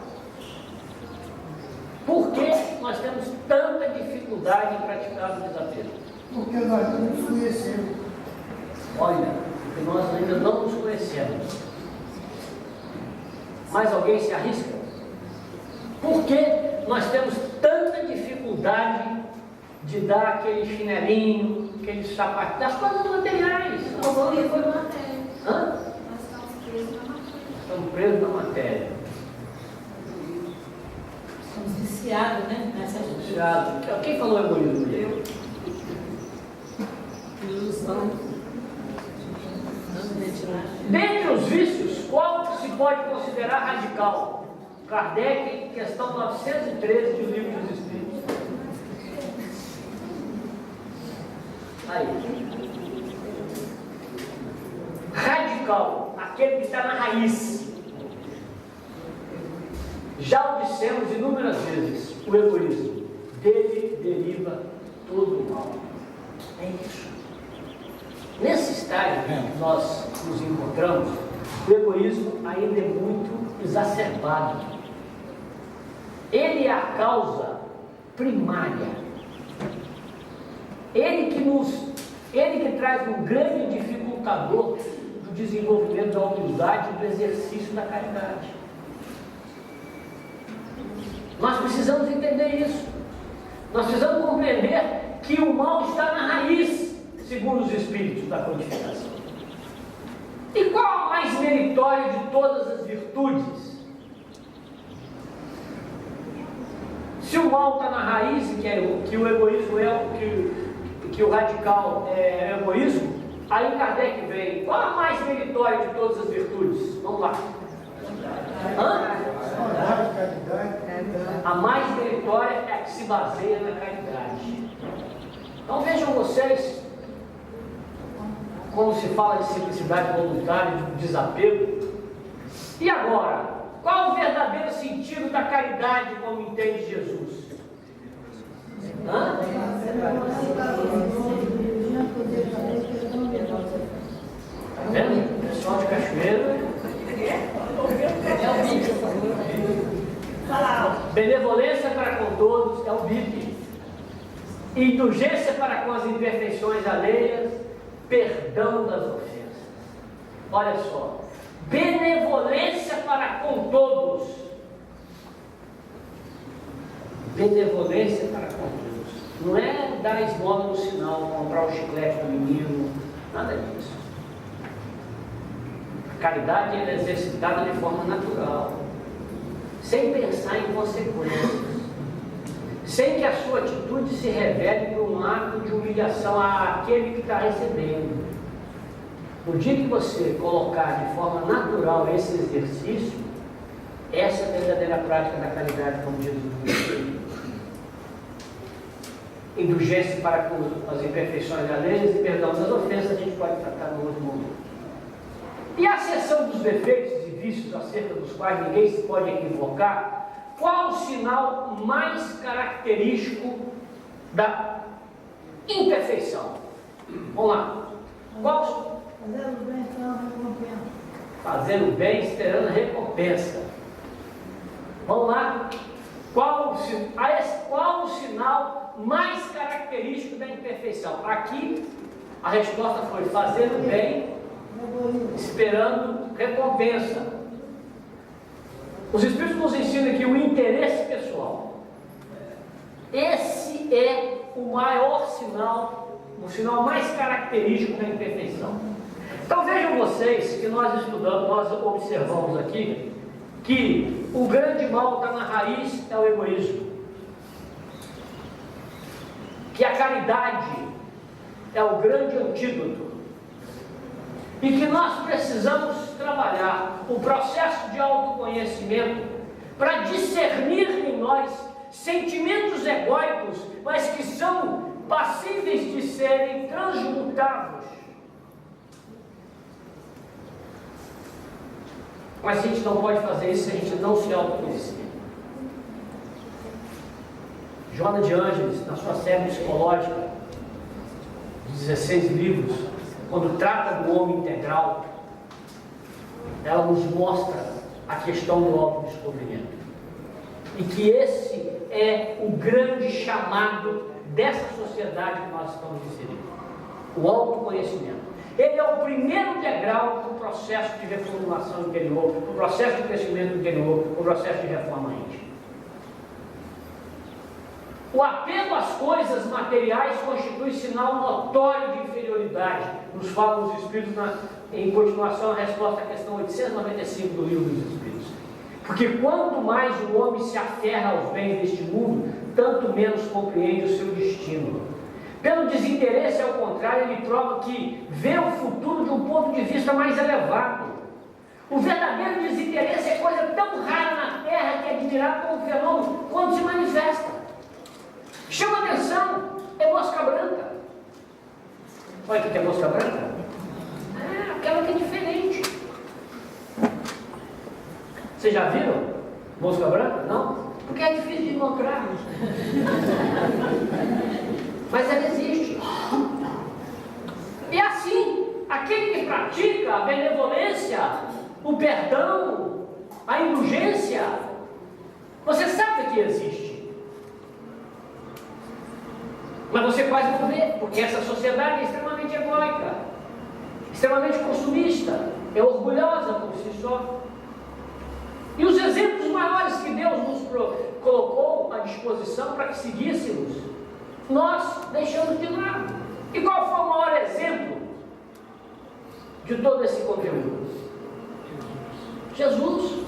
Por que nós temos tanta dificuldade em praticar o desapego? Porque nós não nos conhecemos. Olha, porque nós ainda não nos conhecemos. Mais alguém se arrisca? Por que nós temos tanta dificuldade de dar aquele chinelinho, aquele sapato, das coisas materiais? O valor foi matéria. Hã? Nós estamos presos na matéria. Estamos presos na matéria. Estamos viciados, né? Nessa Viciado. Quem falou egoísmo? Eu. ilusão. Dentre os vícios, qual se pode considerar radical? Kardec, questão 913 do Livro dos Espíritos. Aí. Radical, aquele que está na raiz. Já o dissemos inúmeras vezes, o egoísmo. Dele deriva todo o mal. É isso. Nesse estágio que nós nos encontramos, o egoísmo ainda é muito exacerbado. Ele é a causa primária. Ele que traz um grande dificultador do desenvolvimento da humildade e do exercício da caridade. Nós precisamos entender isso. Nós precisamos compreender que o mal está na raiz, segundo os espíritos da codificação. E qual a mais meritória de todas as virtudes? Se o mal está na raiz, que o egoísmo é que o radical é egoísmo, Aí Kardec vem, qual a mais meritória de todas as virtudes? Vamos lá. Hã? A mais meritória é a que se baseia na caridade. Então vejam vocês, quando se fala de simplicidade voluntária, de desapego. E agora, qual o verdadeiro sentido da caridade como entende Jesus? Hã? Tá vendo? Pessoal de Cachoeira. Benevolência para com todos é o BIP. Indulgência para com as imperfeições alheias, perdão das ofensas. Olha só, benevolência para com todos. Benevolência para com todos. Não é dar esmola no sinal, comprar o chiclete do menino, nada disso. A caridade é exercitada de forma natural, sem pensar em consequências, sem que a sua atitude se revele por um ato de humilhação àquele que está recebendo. No dia que você colocar de forma natural esse exercício, essa é a verdadeira prática da caridade, como Jesus disse. Indulgência para com as imperfeições alheias e perdão das ofensas, a gente pode tratar no outro momento. E a seção dos defeitos e vícios acerca dos quais ninguém se pode equivocar, qual o sinal mais característico da imperfeição? Vamos lá. Qual? Fazer o bem esperando recompensa. Fazer o bem esperando recompensa. Vamos lá. Qual o sinal mais característico da imperfeição? Aqui a resposta foi fazer o bem esperando recompensa. Os Espíritos nos ensinam aqui o interesse pessoal. Esse é o maior sinal, o sinal mais característico da imperfeição. Então vejam vocês que nós estudamos, nós observamos aqui que o grande mal está na raiz, é o egoísmo. Que a caridade é o grande antídoto. E que nós precisamos trabalhar o processo de autoconhecimento para discernir em nós sentimentos egóicos, mas que são passíveis de serem transmutados. Mas a gente não pode fazer isso se a gente não se autoconhecer. Joana de Ângeles, na sua série psicológica, de 16 livros, quando trata do homem integral, ela nos mostra a questão do autodescobrimento. E que esse é o grande chamado dessa sociedade que nós estamos inseridos. O autoconhecimento. Ele é o primeiro degrau do processo de reformulação interior, do processo de crescimento interior, do processo de reforma íntima. O apego às coisas materiais constitui sinal notório de inferioridade, nos falam os Espíritos em continuação a resposta à questão 895 do Livro dos Espíritos. Porque quanto mais o homem se aferra aos bens deste mundo, tanto menos compreende o seu destino. Pelo desinteresse, ao contrário, ele prova que vê o futuro de um ponto de vista mais elevado. O verdadeiro desinteresse é coisa tão rara na Terra que é admirado como fenômeno quando se manifesta. Chama atenção, é mosca branca. Olha o que é mosca branca? Aquela que é diferente. Vocês já viram mosca branca? Não? Porque é difícil de encontrar. Mas ela existe. E assim, aquele que pratica a benevolência, o perdão, a indulgência, você sabe que existe. Mas você quase não vê, porque essa sociedade é extremamente egóica, extremamente consumista, é orgulhosa por si só. E os exemplos maiores que Deus nos colocou à disposição para que seguíssemos, nós deixamos de lado. E qual foi o maior exemplo de todo esse conteúdo? Jesus.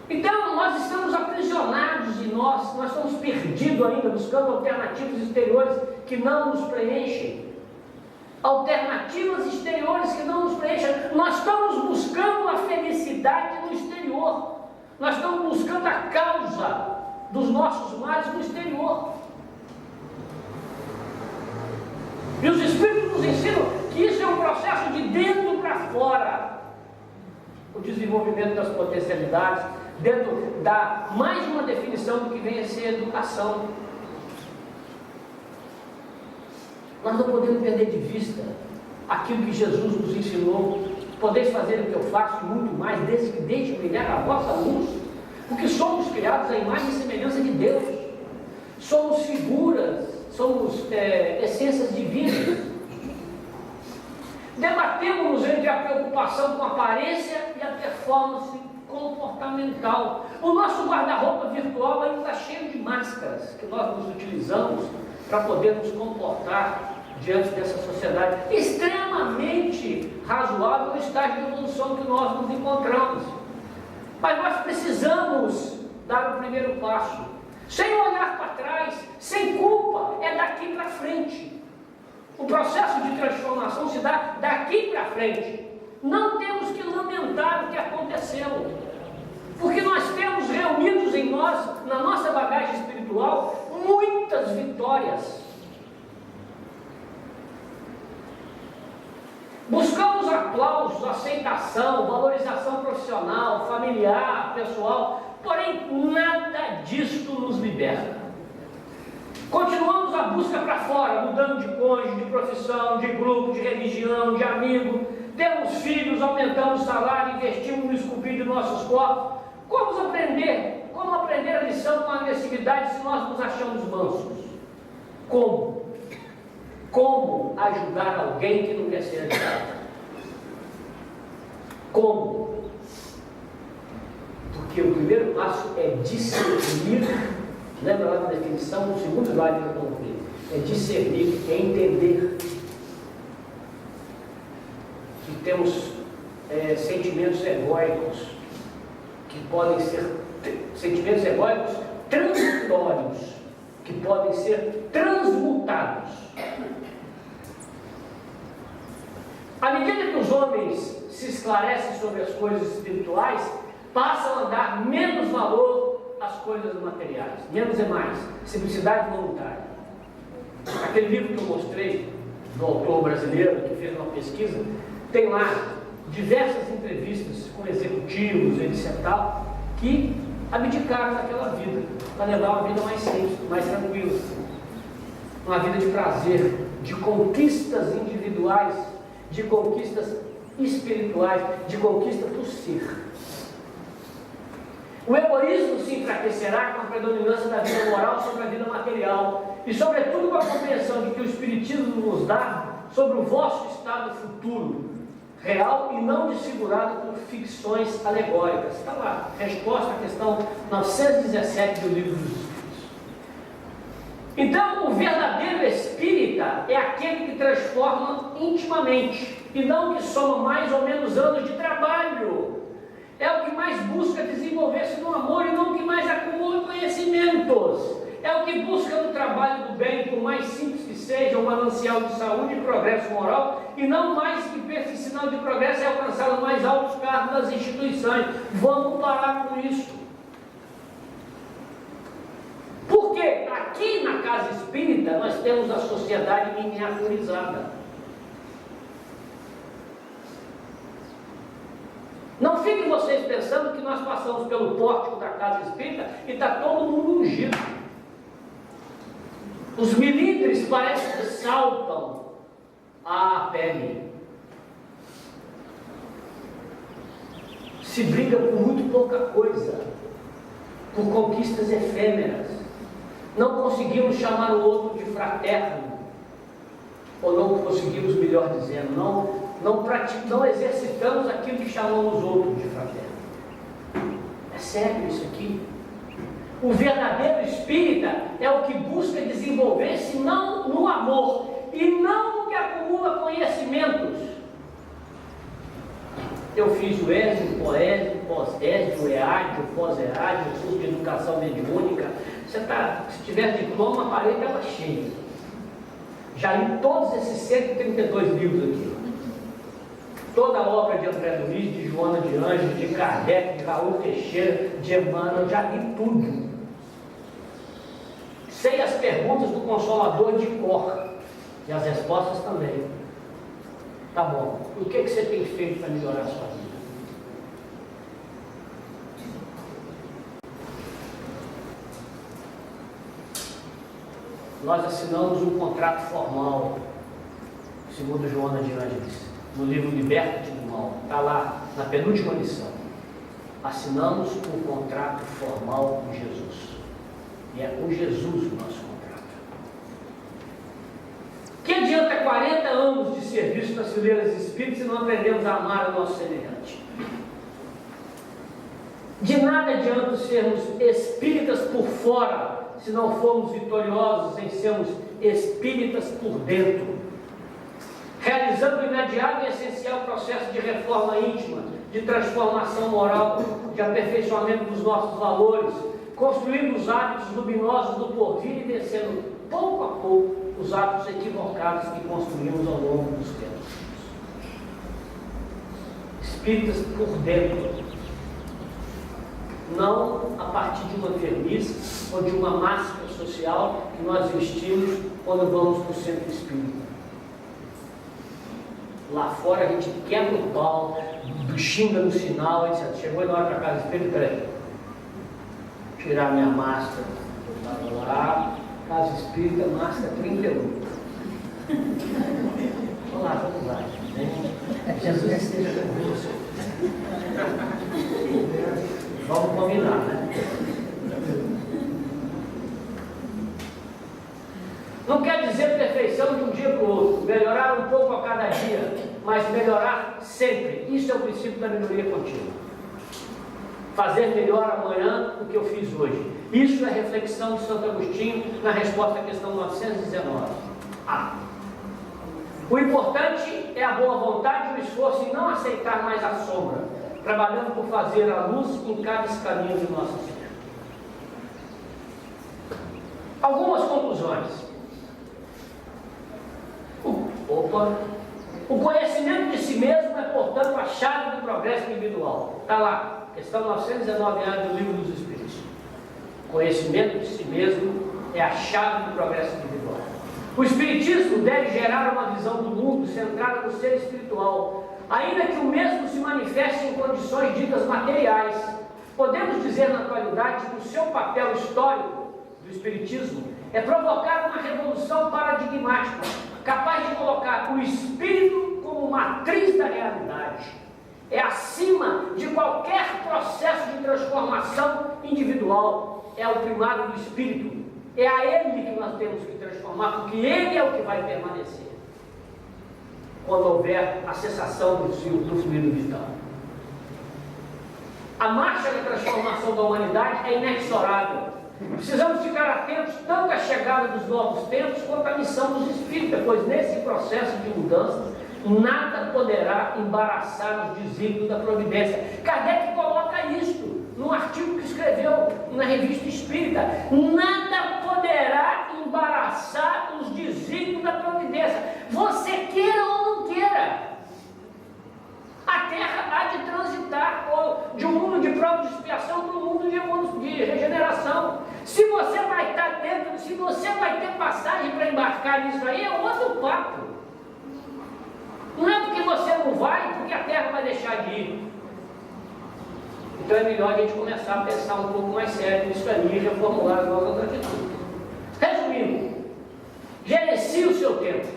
Então nós estamos aprisionados em nós estamos perdidos ainda, buscando alternativas exteriores que não nos preenchem. alternativas exteriores que não nos preenchem. Nós estamos buscando a felicidade no exterior. Nós estamos buscando a causa dos nossos males no exterior. E os Espíritos nos ensinam que isso é um processo de dentro para fora. O desenvolvimento das potencialidades, dentro da mais uma definição do que vem a ser educação. Nós não podemos perder de vista aquilo que Jesus nos ensinou. Podeis fazer o que eu faço e muito mais, desde que deixe brilhar a vossa luz, porque somos criados à imagem e semelhança de Deus. Somos figuras, somos essências divinas. Debatemos entre a preocupação com a aparência e a performance comportamental. O nosso guarda-roupa virtual ainda está cheio de máscaras que nós nos utilizamos para poder nos comportar diante dessa sociedade extremamente razoável no estágio de evolução que nós nos encontramos. Mas nós precisamos dar o primeiro passo, sem olhar para trás, sem culpa, é daqui para frente. O processo de transformação se dá daqui para frente. Não temos que lamentar o que aconteceu, porque nós temos reunidos em nós, na nossa bagagem espiritual, muitas vitórias. Buscamos aplausos, aceitação, valorização profissional, familiar, pessoal, porém nada disto nos liberta. Continuamos a busca para fora, mudando de cônjuge, de profissão, de grupo, de religião, de amigo. Temos filhos, aumentamos o salário, investimos no esculpir de nossos corpos. Como aprender? Como aprender a lição com agressividade se nós nos achamos mansos? Como? Como ajudar alguém que não quer ser ajudado? Como? Porque o primeiro passo é discernir. Lembra lá da definição, no segundo slide que eu coloquei? É discernir, é entender que temos sentimentos egóicos, que podem ser sentimentos egóicos transitórios, que podem ser transmutados. À medida que os homens se esclarecem sobre as coisas espirituais, passam a dar menos valor às coisas materiais. Menos é mais. Simplicidade voluntária. Aquele livro que eu mostrei, do autor brasileiro, que fez uma pesquisa, tem lá diversas entrevistas com executivos, etc. que abdicaram daquela vida, para levar uma vida mais simples, mais tranquila. Uma vida de prazer, de conquistas individuais, de conquistas espirituais, de conquista do ser. O egoísmo se enfraquecerá com a predominância da vida moral sobre a vida material e, sobretudo, com a compreensão de que o Espiritismo nos dá sobre o vosso estado futuro, real e não desfigurado por ficções alegóricas. Está lá, resposta à questão 917 do Livro dos Espíritos. Então, o verdadeiro espírita é aquele que transforma intimamente e não que soma mais ou menos anos de trabalho. É o que mais busca desenvolver-se no amor e não o que mais acumula conhecimentos. É o que busca no trabalho do bem, por mais simples que seja, um manancial de saúde e progresso moral, e não mais que esse sinal de progresso é alcançar os mais altos cargos das instituições. Vamos parar com isso. Porque aqui na casa espírita nós temos a sociedade miniaturizada. Não fiquem vocês pensando que nós passamos pelo pórtico da casa espírita e está todo mundo ungido. Os milímetros parecem que saltam à pele. Se briga por muito pouca coisa, por conquistas efêmeras. Não conseguimos chamar o outro de fraterno, ou não conseguimos, melhor dizendo, não exercitamos aquilo que chamamos outros de fraterno. É sério isso aqui? O verdadeiro espírita é o que busca desenvolver-se não no amor e não no que acumula conhecimentos. Eu fiz o ESE, o POESE, o pós-ESE, o EAD, o pós-EAD, o curso de educação mediúnica. Se tiver diploma, a parede estava cheia. Já li todos esses 132 livros aqui. Toda a obra de André Luiz, de Joana de Anjos, de Kardec, de Raul Teixeira, de Emmanuel, já li tudo. Sei as perguntas do Consolador de cor e as respostas também. Tá bom. O que você tem feito para melhorar a sua vida? Nós assinamos um contrato formal, segundo Joana de Anjos, no livro Liberta-te do Mal. Está lá, na penúltima lição. Assinamos um contrato formal com Jesus. E é com Jesus o nosso contrato. Que adianta 40 anos de serviço nas fileiras espíritas se não aprendemos a amar o nosso semelhante? De nada adianta sermos espíritas por fora, se não formos vitoriosos em sermos espíritas por dentro, realizando o imediato e essencial processo de reforma íntima, de transformação moral, de aperfeiçoamento dos nossos valores, construindo os hábitos luminosos do porvir e vencendo pouco a pouco os hábitos equivocados que construímos ao longo dos tempos. Espíritas por dentro, não a partir de uma verniz ou de uma máscara social que nós vestimos quando vamos para o centro espírita. Lá fora a gente quebra o pau, xinga no sinal, etc. Chegou na hora para casa espírita, peraí, tirar minha máscara. Eu estava lá, casa espírita, máscara 31. Vamos lá, vamos lá. Jesus esteja convosco. Vamos combinar, né? Não quer dizer perfeição de um dia para o outro, melhorar um pouco a cada dia, mas melhorar sempre. Isso é o princípio da melhoria contínua. Fazer melhor amanhã do que eu fiz hoje. Isso é a reflexão de Santo Agostinho na resposta à questão 919. O importante é a boa vontade e o esforço em não aceitar mais a sombra, trabalhando por fazer a luz em cada caminho de nosso ser. Algumas conclusões. O conhecimento de si mesmo é, portanto, a chave do progresso individual. Está lá, questão 919A do Livro dos Espíritos. Conhecimento de si mesmo é a chave do progresso individual. O Espiritismo deve gerar uma visão do mundo centrada no ser espiritual, ainda que o mesmo se manifeste em condições ditas materiais. Podemos dizer na atualidade que o seu papel histórico do Espiritismo é provocar uma revolução paradigmática, capaz de colocar o espírito como matriz da realidade. É acima de qualquer processo de transformação individual. É o primado do espírito. É a ele que nós temos que transformar, porque ele é o que vai permanecer quando houver a cessação do fluido vital. A marcha da transformação da humanidade é inexorável. Precisamos ficar atentos tanto à chegada dos novos tempos quanto à missão dos espíritas, pois nesse processo de mudança nada poderá embaraçar os desígnios da providência. Kardec coloca isso num artigo que escreveu na Revista Espírita. Nada poderá embaraçar os desígnios da providência. Você queira ou não queira, a Terra há de transitar de um mundo de prova de expiação para um mundo de regeneração. Se você vai estar dentro, se você vai ter passagem para embarcar nisso aí, é outro papo. Não é porque você não vai, porque a Terra vai deixar de ir. Então é melhor a gente começar a pensar um pouco mais sério nisso aí e reformular as nossas atitudes. Resumindo, gerencie o seu tempo.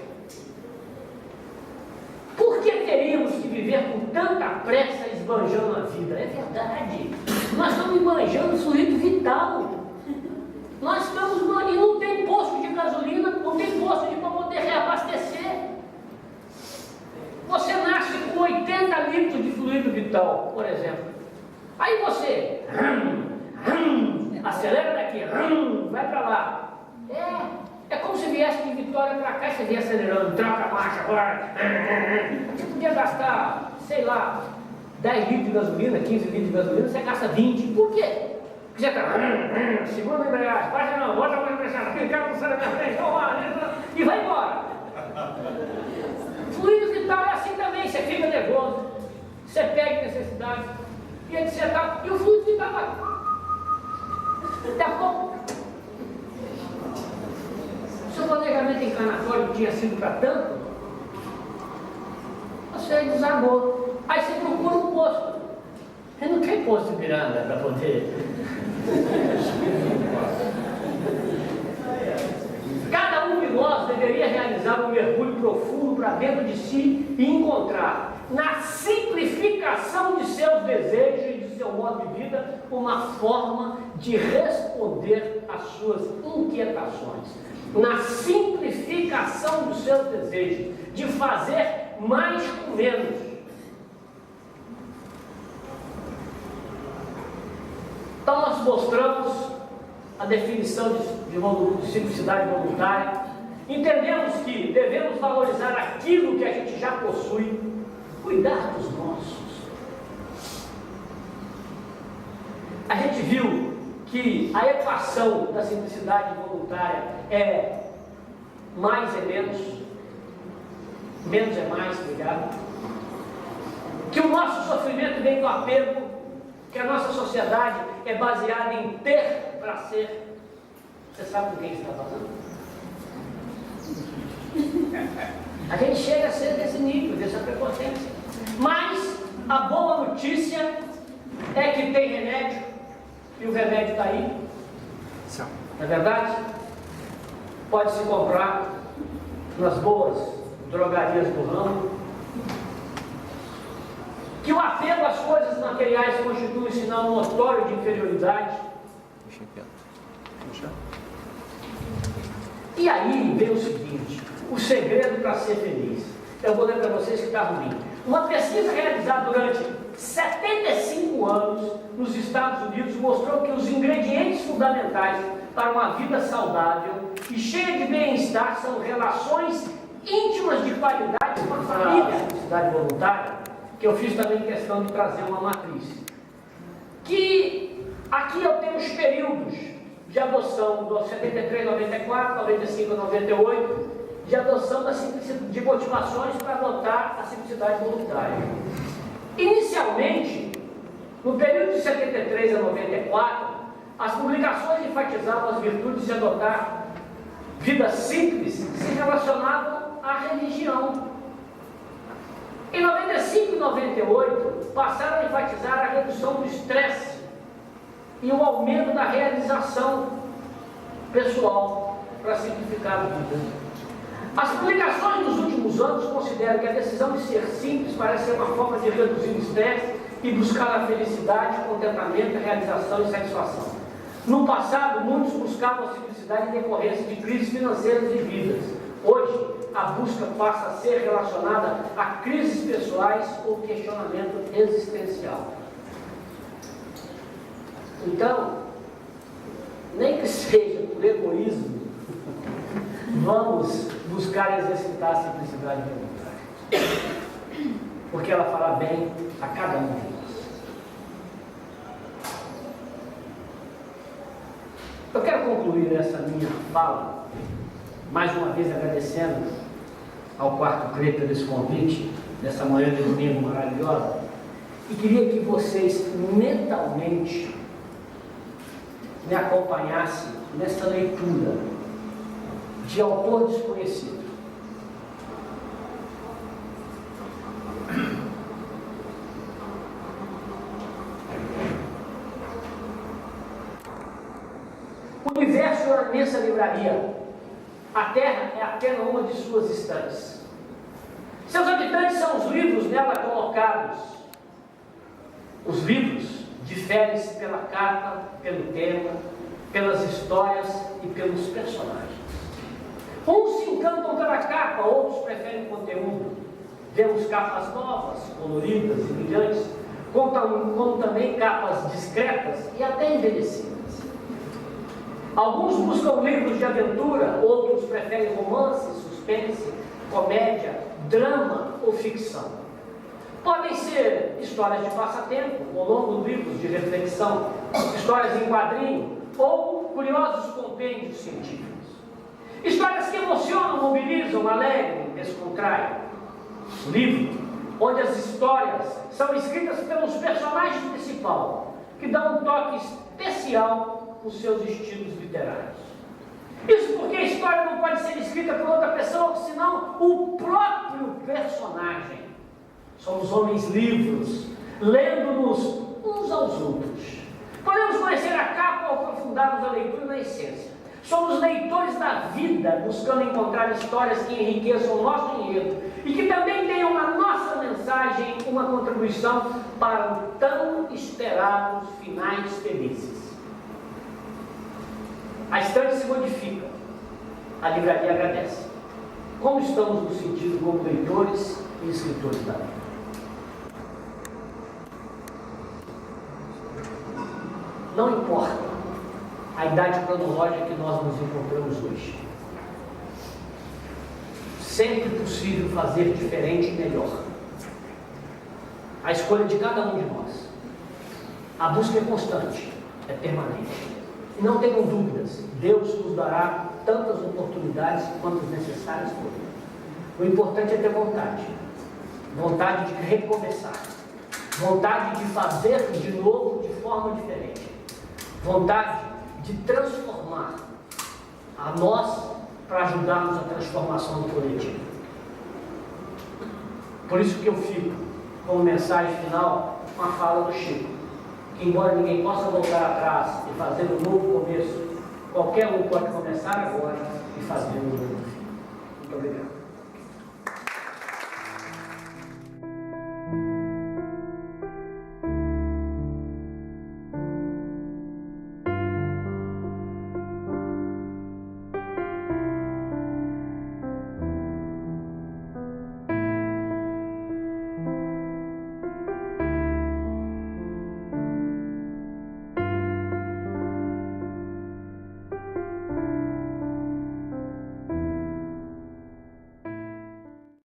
Por que teríamos que viver com tanta pressa esbanjando a vida? É verdade. Nós estamos esbanjando o fluido vital. Nós estamos e não tem posto de gasolina, não tem posto para poder reabastecer. Você nasce com 80 litros de fluido vital, por exemplo. Aí você acelera daqui, vai para lá. É como se viesse de Vitória para cá e você vinha acelerando, troca a marcha agora. Você podia gastar, sei lá, 10 litros de gasolina, 15 litros de gasolina, você gasta 20. Por quê? Você está, segunda embreagem, baixa não, bota a mão emprestada, clicar no cérebro na frente, e vai embora. Fluido vital é assim também, você fica nervoso, você pega necessidade, e etc. E o fluido vital vai. Daqui a pouco, seu planejamento encarnatório tinha sido para tanto, você desagou. Aí você procura um posto. Você não tem posto de Miranda para poder. Cada um de nós deveria realizar um mergulho profundo para dentro de si e encontrar, na simplificação de seus desejos e de seu modo de vida, uma forma de responder às suas inquietações. Na simplificação dos seus desejos, de fazer mais com menos. Então nós mostramos a definição de simplicidade voluntária, entendemos que devemos valorizar aquilo que a gente já possui, cuidar dos nossos. A gente viu que a equação da simplicidade voluntária é mais é menos, menos é mais, obrigado. Que o nosso sofrimento vem do apego, que a nossa sociedade é baseada em ter para ser. Você sabe com quem está falando? A gente chega a ser desse nível, dessa prepotência. Mas a boa notícia é que tem remédio, e o remédio está aí. Não é verdade? Pode se comprar nas boas drogarias do ramo. Que o apego às coisas materiais constitui um sinal notório de inferioridade. E aí vem o seguinte, o segredo para ser feliz. Eu vou ler para vocês que está ruim. Uma pesquisa realizada durante 75 anos nos Estados Unidos mostrou que os ingredientes fundamentais para uma vida saudável e cheia de bem-estar são relações íntimas de qualidade com a família. Simplicidade voluntária, que eu fiz também questão de trazer uma matriz. Que aqui eu tenho os períodos de adoção do 73, 94, 95, 98, de adoção de motivações para adotar a simplicidade voluntária. Inicialmente, no período de 73 a 94, as publicações enfatizavam as virtudes de adotar vida simples se relacionavam à religião. Em 95 e 98, passaram a enfatizar a redução do estresse e o aumento da realização pessoal para simplificar a vida. As publicações dos últimos anos consideram que a decisão de ser simples parece ser uma forma de reduzir o estresse e buscar a felicidade, contentamento, realização e satisfação. No passado, muitos buscavam a simplicidade em decorrência de crises financeiras e vidas. Hoje, a busca passa a ser relacionada a crises pessoais ou questionamento existencial. Então, nem que seja por egoísmo, vamos buscar exercitar a simplicidade voluntária. Porque ela fará bem a cada um de nós. Eu quero concluir essa minha fala, mais uma vez agradecendo ao Quarto CRE por esse convite, nessa manhã de domingo maravilhosa, e queria que vocês mentalmente me acompanhassem nessa leitura de autor desconhecido. O universo é uma imensa livraria. A Terra é apenas uma de suas estantes. Seus habitantes são os livros nela colocados. Os livros diferem-se pela capa, pelo tema, pelas histórias e pelos personagens. Uns se encantam pela capa, outros preferem o conteúdo. Vemos capas novas, coloridas e brilhantes, como também capas discretas e até envelhecidas. Alguns buscam livros de aventura, outros preferem romance, suspense, comédia, drama ou ficção. Podem ser histórias de passatempo, ou longos livros de reflexão, histórias em quadrinho, ou curiosos compêndios científicos. Histórias que emocionam, mobilizam, alegram, descontraem. Livro onde as histórias são escritas pelos personagens principais, que dão um toque especial nos seus estilos literários. Isso porque a história não pode ser escrita por outra pessoa, senão o próprio personagem. Somos homens livres, lendo-nos uns aos outros. Podemos conhecer a capa ou aprofundarmos a leitura na essência. Somos leitores da vida, buscando encontrar histórias que enriqueçam o nosso enredo e que também tenham na nossa mensagem uma contribuição para os tão esperados finais felizes. A estante se modifica, a livraria agradece. Como estamos no sentido como leitores e escritores da vida? Não importa a idade cronológica que nós nos encontramos hoje. Sempre possível fazer diferente e melhor. A escolha de cada um de nós. A busca é constante, é permanente. E não tenham dúvidas, Deus nos dará tantas oportunidades quantas necessárias forem. O importante é ter vontade. Vontade de recomeçar. Vontade de fazer de novo de forma diferente. Vontade de transformar a nós para ajudarmos a transformação do coletivo. Por isso que eu fico como mensagem final com a fala do Chico, que embora ninguém possa voltar atrás e fazer um novo começo, qualquer um pode começar agora e fazer um novo fim. Muito obrigado.